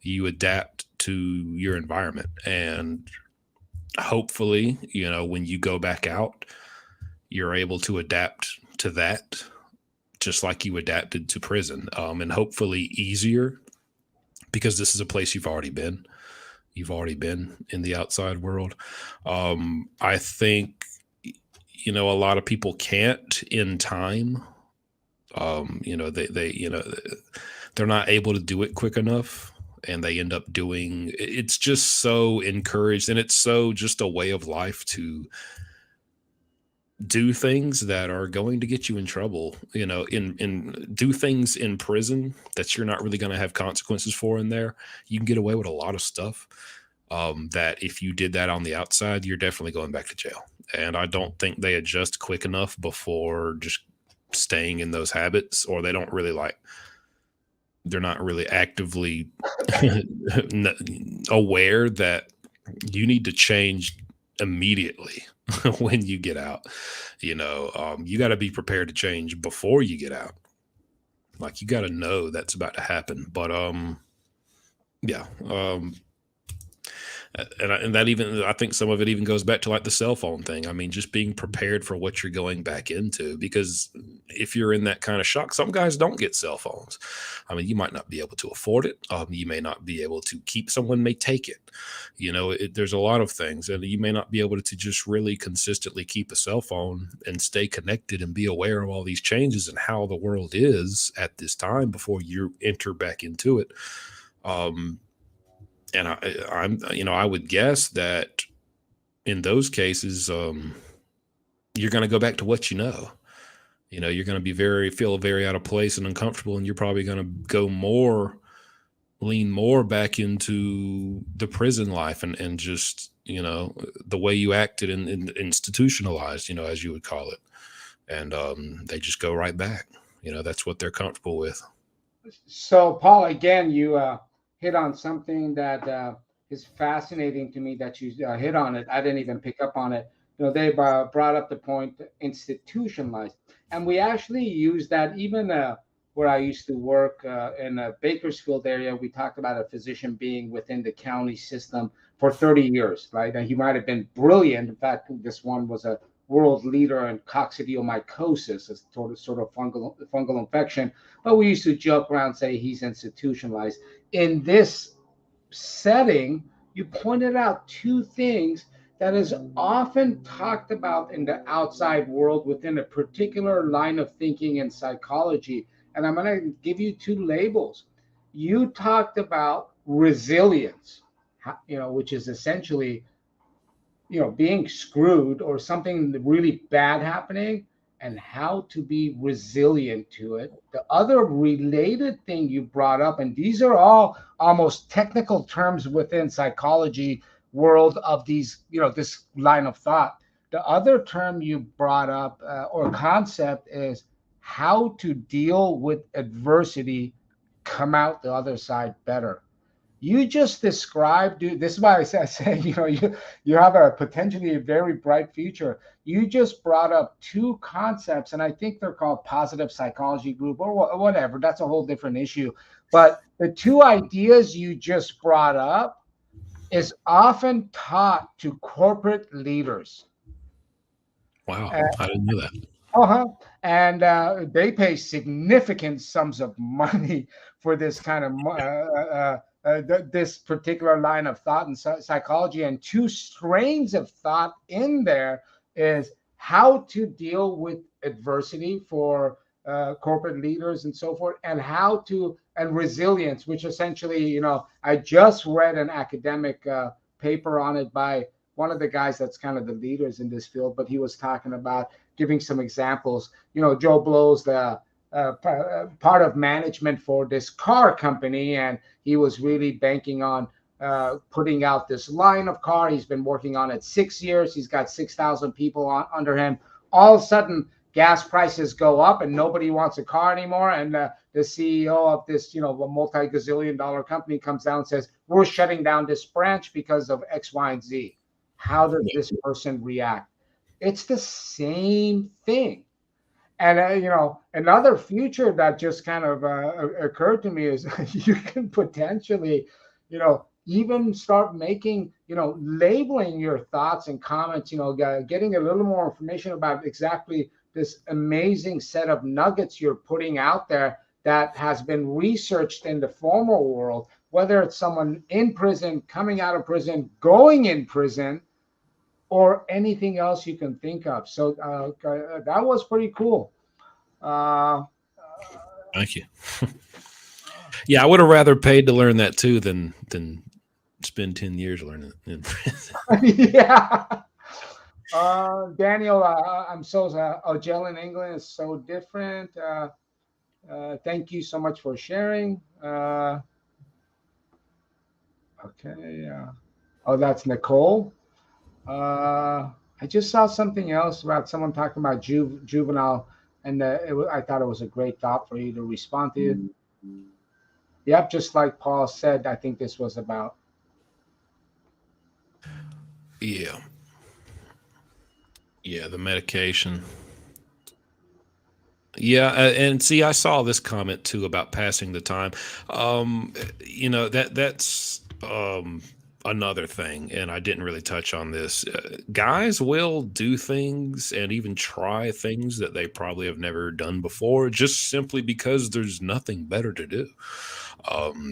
You adapt to your environment, and hopefully, when you go back out, you're able to adapt to that just like you adapted to prison, and hopefully easier, because this is a place you've already been. You've already been in the outside world. I think a lot of people can't in time. They're not able to do it quick enough, and they end up doing. It's just so encouraged, and it's so just a way of life to do things that are going to get you in trouble. In do things in prison that you're not really going to have consequences for in there. You can get away with a lot of stuff, that if you did that on the outside, you're definitely going back to jail. And I don't think they adjust quick enough before just staying in those habits, or they don't really like, they're not really actively aware that you need to change immediately when you get out. You got to be prepared to change before you get out. Like, you got to know that's about to happen. But yeah. And that, even I think some of it even goes back to like the cell phone thing. I mean, just being prepared for what you're going back into, because if you're in that kind of shock, some guys don't get cell phones. I mean, you might not be able to afford it. You may not be able to keep. Someone may take it. There's a lot of things, and you may not be able to just really consistently keep a cell phone and stay connected and be aware of all these changes and how the world is at this time before you enter back into it. And I would guess that in those cases, you're going to go back to what you know. You're going to feel very out of place and uncomfortable, and you're probably going to lean more back into the prison life, and just the way you acted and institutionalized, as you would call it, and they just go right back. That's what they're comfortable with. So, Paul, again, you hit on something that is fascinating to me that you hit on it. I didn't even pick up on it. They brought up the point institutionalized. And we actually use that even where I used to work in a Bakersfield area. We talked about a physician being within the county system for 30 years, right? And he might have been brilliant. In fact, this one was a world leader in coccidioidomycosis, a sort of fungal infection. But we used to joke around, say he's institutionalized. In this setting, you pointed out two things that is often talked about in the outside world within a particular line of thinking in psychology. And I'm going to give you two labels. You talked about resilience, which is essentially being screwed or something really bad happening, and how to be resilient to it. The other related thing you brought up, and these are all almost technical terms within psychology world of these, this line of thought. The other term you brought up, or concept, is how to deal with adversity, come out the other side better. You just described, dude. This is why I say, you have a potentially very bright future. You just brought up two concepts, and I think they're called positive psychology group or whatever. That's a whole different issue. But the two ideas you just brought up is often taught to corporate leaders. Wow, I didn't know that. Uh-huh. And they pay significant sums of money for this kind of this particular line of thought and psychology. And two strains of thought in there is how to deal with adversity for corporate leaders and so forth, and and resilience, which essentially, I just read an academic paper on it by one of the guys that's kind of the leaders in this field, but he was talking about giving some examples. Joe Blow's the part of management for this car company, and he was really banking on putting out this line of car. He's been working on it 6 years. He's got 6,000 people under him. All of a sudden, gas prices go up and nobody wants a car anymore, and the CEO of this, a multi-gazillion dollar company comes down and says, we're shutting down this branch because of X, Y, and Z. How does this person react? It's the same thing. And another future that just kind of occurred to me is you can potentially, even start making, labeling your thoughts and comments. Getting a little more information about exactly this amazing set of nuggets you're putting out there that has been researched in the formal world, whether it's someone in prison, coming out of prison, going in prison, or anything else you can think of. So that was pretty cool. Uh, Thank you. Yeah, I would have rather paid to learn that too than spend 10 years learning it in prison. yeah. Daniel, I'm so gel in England is so different. Thank you so much for sharing. Okay. Oh, that's Nicole. I just saw something else about someone talking about juvenile, and I thought it was a great thought for you to respond to. Yep, just like Paul said, I think this was about. Yeah. Yeah, the medication. Yeah, and see, I saw this comment too about passing the time. That's another thing, and I didn't really touch on this. Guys will do things and even try things that they probably have never done before, just simply because there's nothing better to do.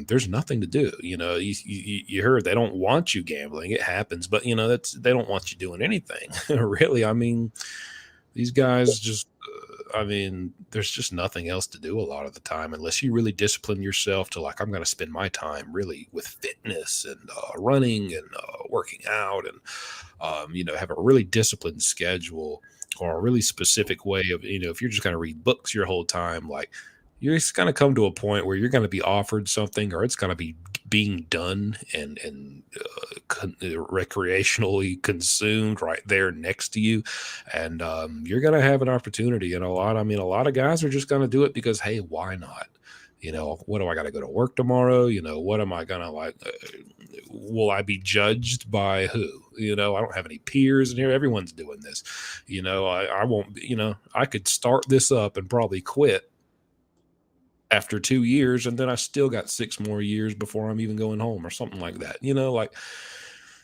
There's nothing to do. You heard they don't want you gambling. It happens, but that's they don't want you doing anything. Really, I mean, these guys just I mean, there's just nothing else to do a lot of the time unless you really discipline yourself to like, I'm going to spend my time really with fitness and running and working out and, have a really disciplined schedule or a really specific way of, if you're just going to read books your whole time, like you're just going to come to a point where you're going to be offered something or it's going to be being done and recreationally consumed right there next to you, and you're going to have an opportunity. And a lot of guys are just going to do it because, hey, why not? What do I got to go to work tomorrow? What am I going to like? Will I be judged by who? I don't have any peers in here. Everyone's doing this. I won't, I could start this up and probably quit after 2 years, and then I still got 6 more years before I'm even going home or something like that. Like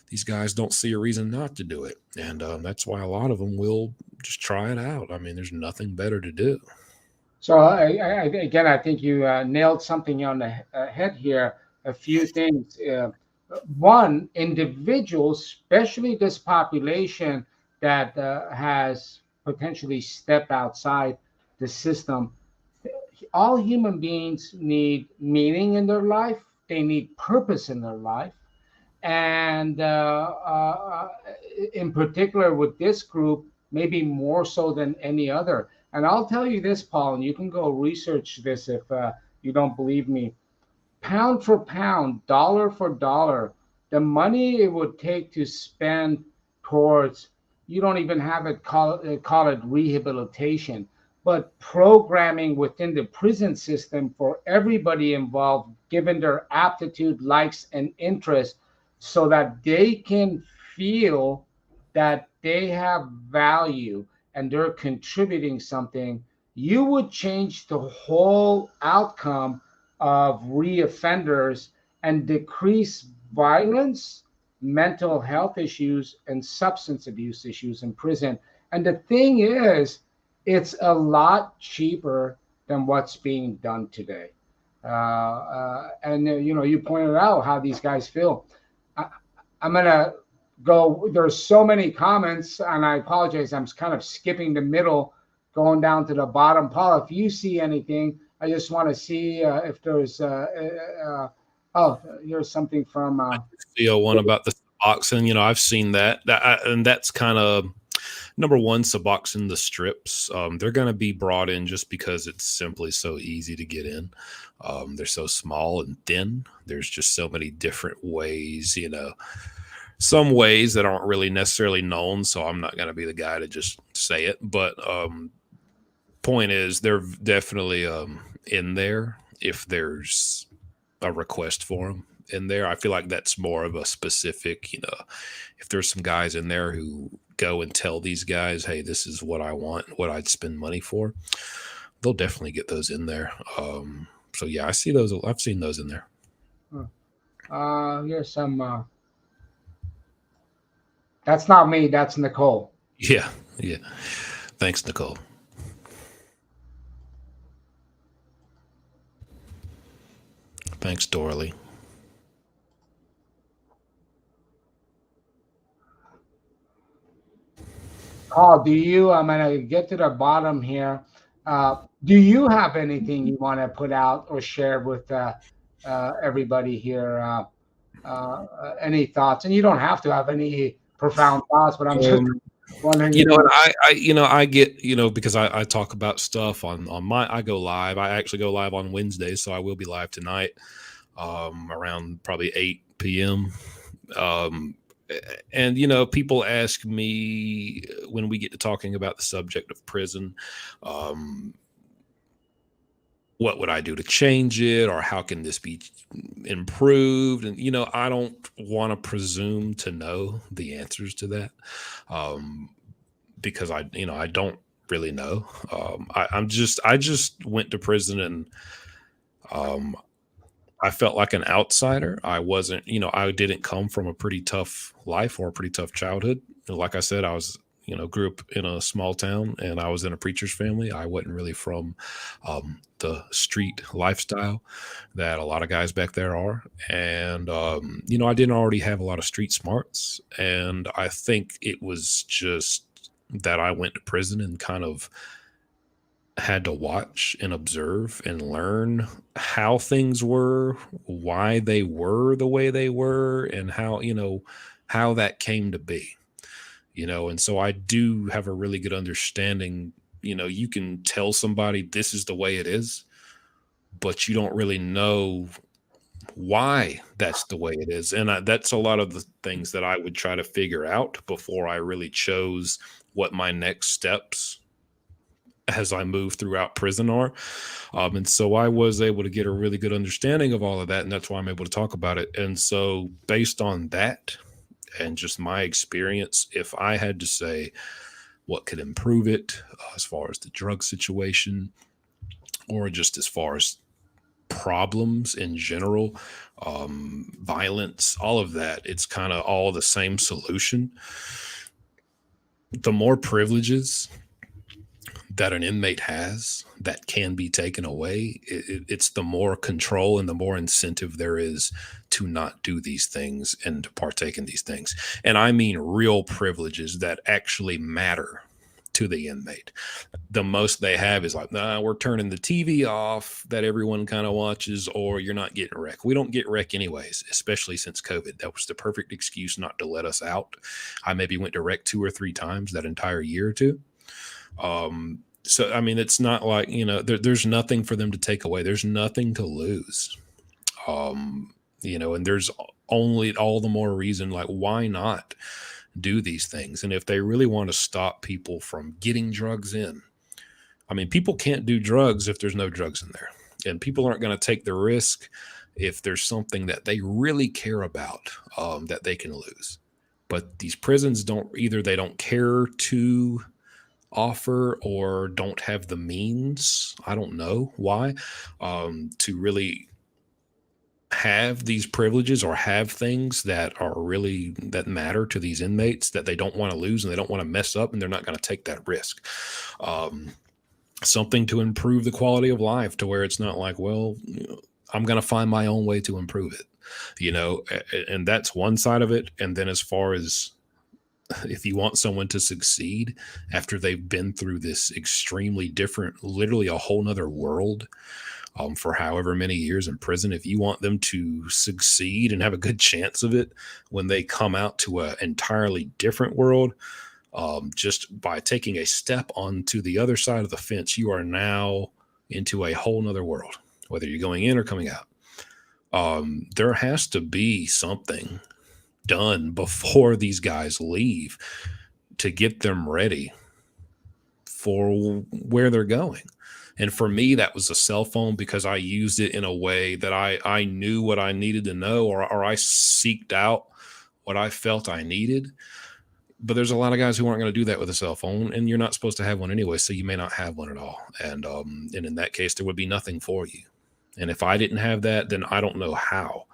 these guys don't see a reason not to do it. And that's why a lot of them will just try it out. I mean, there's nothing better to do. So again, I think you nailed something on the head here. A few things. One, individuals, especially this population that has potentially stepped outside the system, all human beings need meaning in their life. They need purpose in their life. And in particular with this group, maybe more so than any other. And I'll tell you this, Paul, and you can go research this if you don't believe me. Pound for pound, dollar for dollar, the money it would take to spend towards, you don't even have it call it rehabilitation, but programming within the prison system for everybody involved, given their aptitude, likes, and interests, so that they can feel that they have value and they're contributing something. You would change the whole outcome of reoffenders and decrease violence, mental health issues, and substance abuse issues in prison. And the thing is, it's a lot cheaper than what's being done today. And you pointed out how these guys feel. I'm gonna go. There's so many comments, and I apologize. I'm kind of skipping the middle, going down to the bottom. Paul, if you see anything, I just want to see if there's. Oh, here's something from. One about the Suboxone. I've seen that, and that's kind of number one. Suboxone, the strips, they're going to be brought in just because it's simply so easy to get in. They're so small and thin. There's just so many different ways, some ways that aren't really necessarily known. So I'm not going to be the guy to just say it, but point is they're definitely in there if there's a request for them in there. I feel like that's more of a specific, if there's some guys in there who go and tell these guys, hey, this is what I want, what I'd spend money for, they'll definitely get those in there. So yeah, I see those. I've seen those in there. Here's some. That's not me. That's Nicole. Yeah. Yeah. Thanks, Nicole. Thanks, Dorley. Carl, do you? I'm gonna get to the bottom here. Do you have anything you want to put out or share with everybody here? Any thoughts? And you don't have to have any profound thoughts, but I'm just wondering. And I get, because I talk about stuff on I go live. I actually go live on Wednesdays, so I will be live tonight, around probably 8 p.m. And people ask me when we get to talking about the subject of prison, what would I do to change it, or how can this be improved? And I don't want to presume to know the answers to that, because I don't really know. I just went to prison, and I felt like an outsider. I wasn't, I didn't come from a pretty tough life or a pretty tough childhood. Like I said, I was, grew up in a small town, and I was in a preacher's family. I wasn't really from the street lifestyle that a lot of guys back there are. And, I didn't already have a lot of street smarts. And I think it was just that I went to prison and kind of had to watch and observe and learn how things were, why they were the way they were, and how that came to be. And so I do have a really good understanding. You can tell somebody this is the way it is, but you don't really know why that's the way it is. And that's a lot of the things that I would try to figure out before I really chose what my next steps as I move throughout prison are. And so I was able to get a really good understanding of all of that. And that's why I'm able to talk about it. And so based on that and just my experience, if I had to say what could improve it, as far as the drug situation, or just as far as problems in general, violence, all of that, it's kind of all the same solution. The more privileges that an inmate has that can be taken away, it's the more control and the more incentive there is to not do these things and to partake in these things. And I mean real privileges that actually matter to the inmate. The most they have is like, nah, we're turning the TV off that everyone kind of watches, or you're not getting rec. We don't get rec anyways, especially since COVID. That was the perfect excuse not to let us out. I maybe went to rec 2 or 3 times that entire year or two. So, I mean, it's not like, there's nothing for them to take away. There's nothing to lose. And there's only all the more reason, like, why not do these things? And if they really want to stop people from getting drugs in, I mean, people can't do drugs if there's no drugs in there, and people aren't going to take the risk if there's something that they really care about, that they can lose. But these prisons they don't care to offer or don't have the means, I don't know why, to really have these privileges or have things that matter to these inmates that they don't want to lose and they don't want to mess up, and they're not going to take that risk. Something to improve the quality of life to where it's not like, well, I'm going to find my own way to improve it, and that's one side of it. And then as far as if you want someone to succeed after they've been through this extremely different, literally a whole nother world, for however many years in prison, if you want them to succeed and have a good chance of it when they come out to an entirely different world, just by taking a step onto the other side of the fence, you are now into a whole nother world, whether you're going in or coming out. There has to be something done before these guys leave to get them ready for where they're going. And for me, that was a cell phone because I used it in a way that I knew what I needed to know, or I seeked out what I felt I needed. But there's a lot of guys who aren't going to do that with a cell phone, and you're not supposed to have one anyway, so you may not have one at all. And in that case, there would be nothing for you. And if I didn't have that, then I don't know how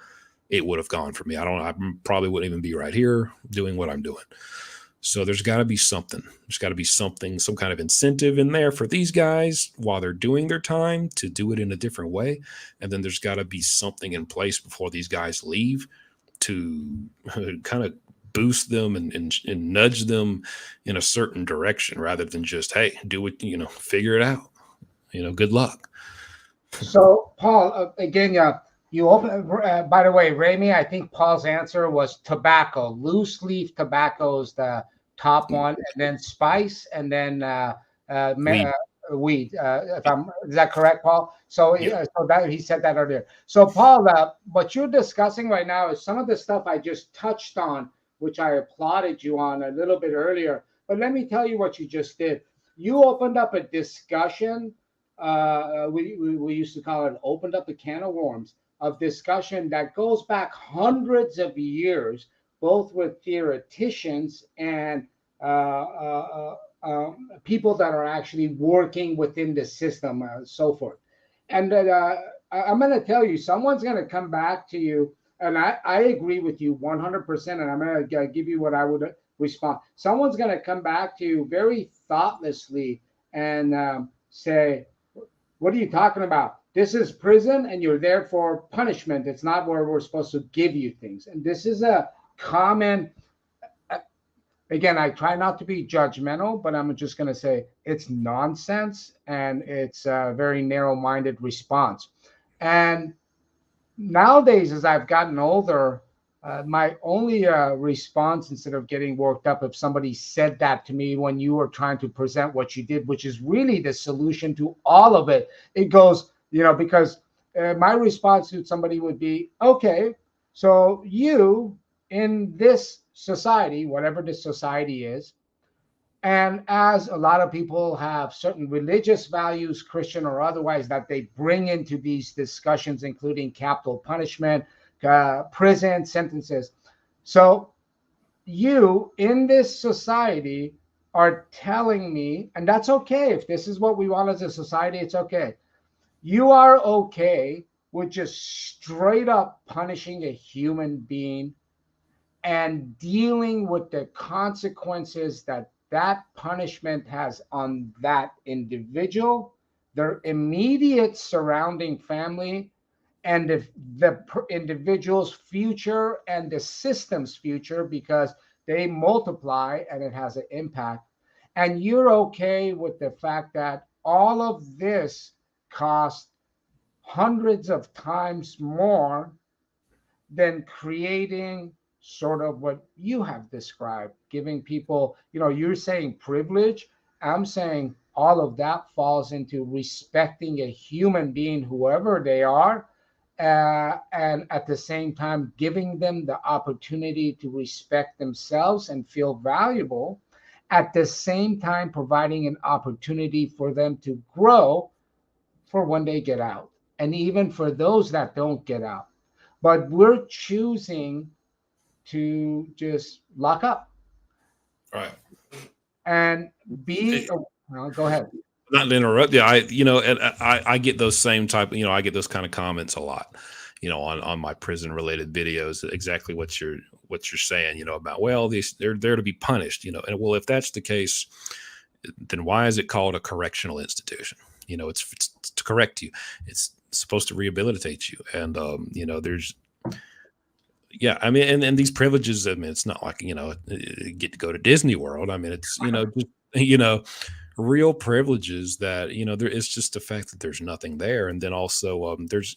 it would have gone for me. I probably wouldn't even be right here doing what I'm doing. So there's got to be something. There's got to be something, some kind of incentive in there for these guys while they're doing their time to do it in a different way. And then there's got to be something in place before these guys leave to kind of boost them and nudge them in a certain direction rather than just, hey, do it, figure it out, good luck. So, Paul, again, you open. By the way, Rami, I think Paul's answer was tobacco. Loose leaf tobacco is the top one, and then spice, and then weed. Is that correct, Paul? So, Yeah. so that he said that earlier. So, Paul, what you're discussing right now is some of the stuff I just touched on, which I applauded you on a little bit earlier. But let me tell you what you just did. You opened up a discussion. We used to call it opened up a can of worms of discussion that goes back hundreds of years, both with theoreticians and people that are actually working within the system, so forth. And I'm going to tell you, someone's going to come back to you, and I agree with you 100%, and I'm going to give you what I would respond. Someone's going to come back to you very thoughtlessly and say, what are you talking about? This is prison and you're there for punishment. It's not where we're supposed to give you things. And this is a common, again, I try not to be judgmental, but I'm just going to say it's nonsense and it's a very narrow-minded response. And nowadays, as I've gotten older, my only response, instead of getting worked up, if somebody said that to me when you were trying to present what you did, which is really the solution to all of it, it goes, because my response to somebody would be, okay, so you in this society, whatever this society is, and as a lot of people have certain religious values, Christian or otherwise, that they bring into these discussions, including capital punishment, prison sentences. So you in this society are telling me, and that's okay. If this is what we want as a society, it's okay. You are okay with just straight up punishing a human being and dealing with the consequences that punishment has on that individual, their immediate surrounding family, and the individual's future and the system's future, because they multiply and it has an impact. And you're okay with the fact that all of this costs hundreds of times more than creating sort of what you have described, giving people, you're saying privilege. I'm saying all of that falls into respecting a human being, whoever they are, and at the same time, giving them the opportunity to respect themselves and feel valuable, at the same time, providing an opportunity for them to grow for when they get out. And even for those that don't get out. But we're choosing to just lock up Right. and be. Go ahead. Not to interrupt you, and I get those same type, I get those kind of comments a lot, on my prison related videos, exactly what you're saying, about, well, they're there to be punished, and well, if that's the case, then why is it called a correctional institution? It's to correct you. It's supposed to rehabilitate you. And, there's, yeah, I mean, and these privileges, I mean, it's not like, get to go to Disney World. I mean, it's, just, real privileges that, it's just the fact that there's nothing there. And then also there's,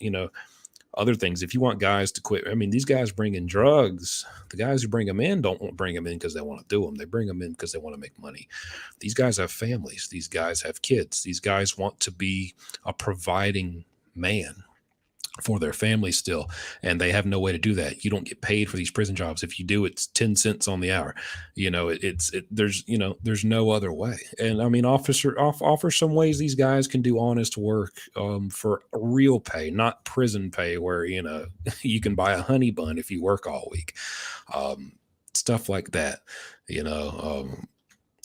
other things. If you want guys to quit, I mean, these guys bring in drugs. The guys who bring them in don't bring them in because they want to do them. They bring them in because they want to make money. These guys have families. These guys have kids. These guys want to be a providing man. for their family still, and they have no way to do that. You don't get paid for these prison jobs. If you do, it's 10 cents on the hour. There's there's no other way. And I mean, offer some ways these guys can do honest work, for real pay, not prison pay where you can buy a honey bun if you work all week. um, Stuff like that, you know.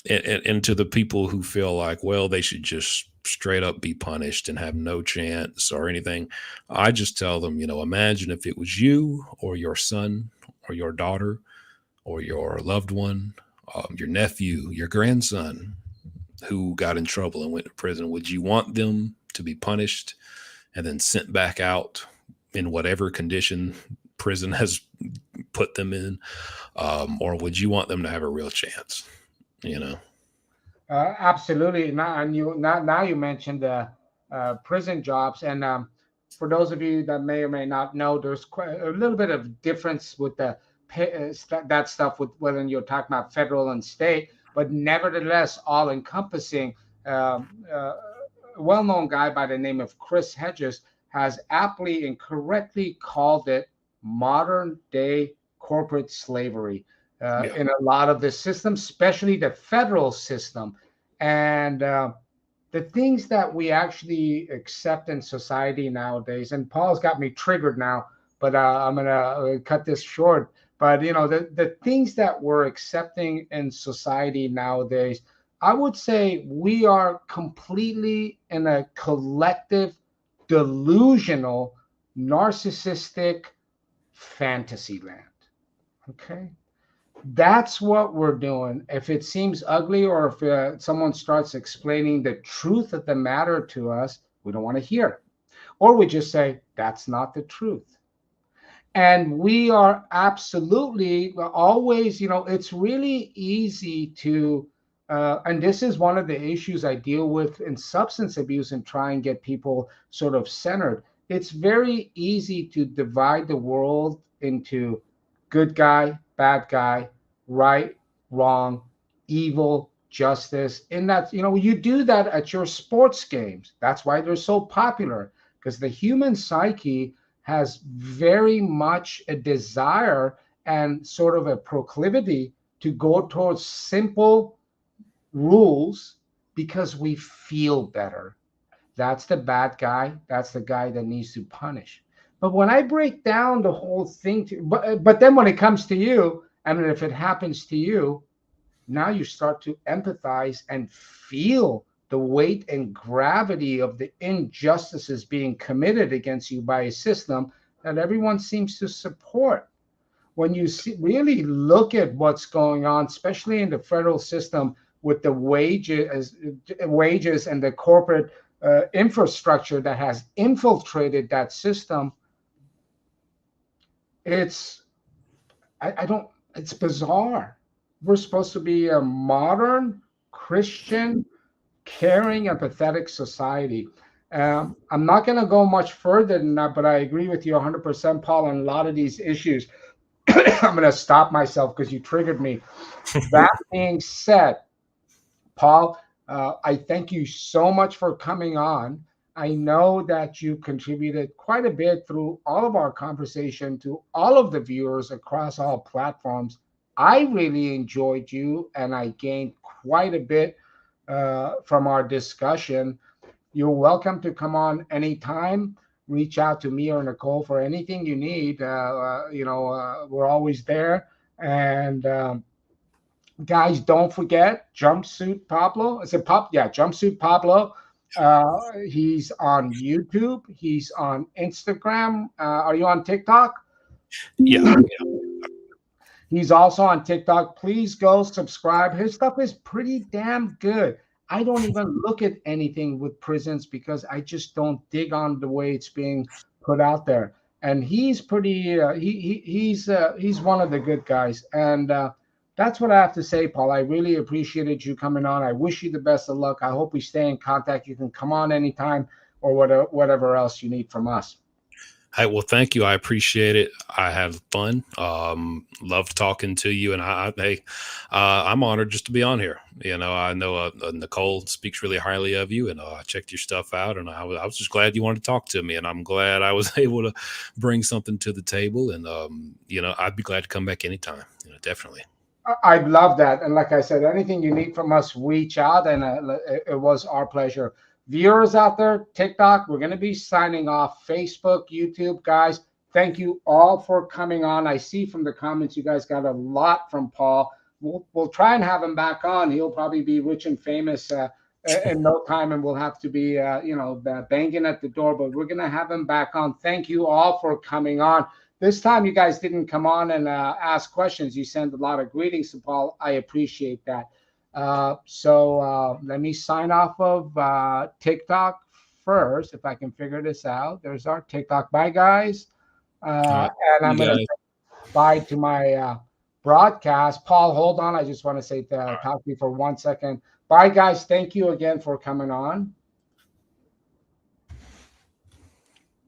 And to the people who feel like, well, they should just straight up be punished and have no chance or anything, I just tell them, imagine if it was you or your son or your daughter or your loved one, your nephew, your grandson, who got in trouble and went to prison. Would you want them to be punished and then sent back out in whatever condition prison has put them in? Or would you want them to have a real chance? You know? Absolutely. Now you mentioned prison jobs, and for those of you that may or may not know, there's quite a little bit of difference with the that stuff with whether you're talking about federal and state, but nevertheless, all encompassing. A well-known guy by the name of Chris Hedges has aptly and correctly called it modern day corporate slavery Yeah. in a lot of the systems, especially the federal system. And the things that we actually accept in society nowadays, and Paul's got me triggered now, but I'm going to cut this short. But, the things that we're accepting in society nowadays, I would say we are completely in a collective, delusional, narcissistic fantasy land. Okay. That's what we're doing. If it seems ugly, or if someone starts explaining the truth of the matter to us, we don't want to hear it. Or we just say, that's not the truth. And we are absolutely always, it's really easy to, and this is one of the issues I deal with in substance abuse and try and get people sort of centered. It's very easy to divide the world into good guy, bad guy, right, wrong, evil, justice. And that, you do that at your sports games. That's why they're so popular, because the human psyche has very much a desire and sort of a proclivity to go towards simple rules because we feel better. That's the bad guy. That's the guy that needs to punish. But when I break down the whole thing, but then when it comes to you, I mean, if it happens to you, now you start to empathize and feel the weight and gravity of the injustices being committed against you by a system that everyone seems to support. When you really look at what's going on, especially in the federal system with the wages and the corporate infrastructure that has infiltrated that system, it's I don't it's bizarre. We're supposed to be a modern Christian, caring, empathetic society. I'm not going to go much further than that, but I agree with you 100%, Paul, on a lot of these issues. I'm going to stop myself because you triggered me. That being said, Paul, I thank you so much for coming on. I know that you contributed quite a bit through all of our conversation to all of the viewers across all platforms. I really enjoyed you, and I gained quite a bit from our discussion. You're welcome to come on anytime. Reach out to me or Nicole for anything you need. We're always there. And guys, don't forget Jumpsuit Pablo. Is it Pop? Yeah, Jumpsuit Pablo. He's on YouTube. He's on Instagram. Are you on TikTok? Yeah. He's also on TikTok. Please go subscribe. His stuff is pretty damn good. I don't even look at anything with prisons because I just don't dig on the way it's being put out there. And he's pretty. He's one of the good guys. And that's what I have to say, Paul. I really appreciated you coming on. I wish you the best of luck. I hope we stay in contact. You can come on anytime or whatever else you need from us. Hey, well, thank you. I appreciate it. I have fun. Love talking to you, and hey, I'm honored just to be on here. I know Nicole speaks really highly of you, and I checked your stuff out, and I was just glad you wanted to talk to me, and I'm glad I was able to bring something to the table, and I'd be glad to come back anytime. Definitely. I'd love that. And like I said, anything you need from us, reach out. And it was our pleasure. Viewers out there, TikTok, we're going to be signing off. Facebook, YouTube, guys, thank you all for coming on. I see from the comments you guys got a lot from Paul. We'll try and have him back on. He'll probably be rich and famous in no time, and we'll have to be, banging at the door. But we're going to have him back on. Thank you all for coming on. This time, you guys didn't come on and ask questions. You sent a lot of greetings to Paul. I appreciate that. So let me sign off of TikTok first, if I can figure this out. There's our TikTok. Bye, guys. All right, And I'm you going to guys. bye to my broadcast. Paul, hold on. I just want to say All right. talk to you for 1 second. Bye, guys. Thank you again for coming on.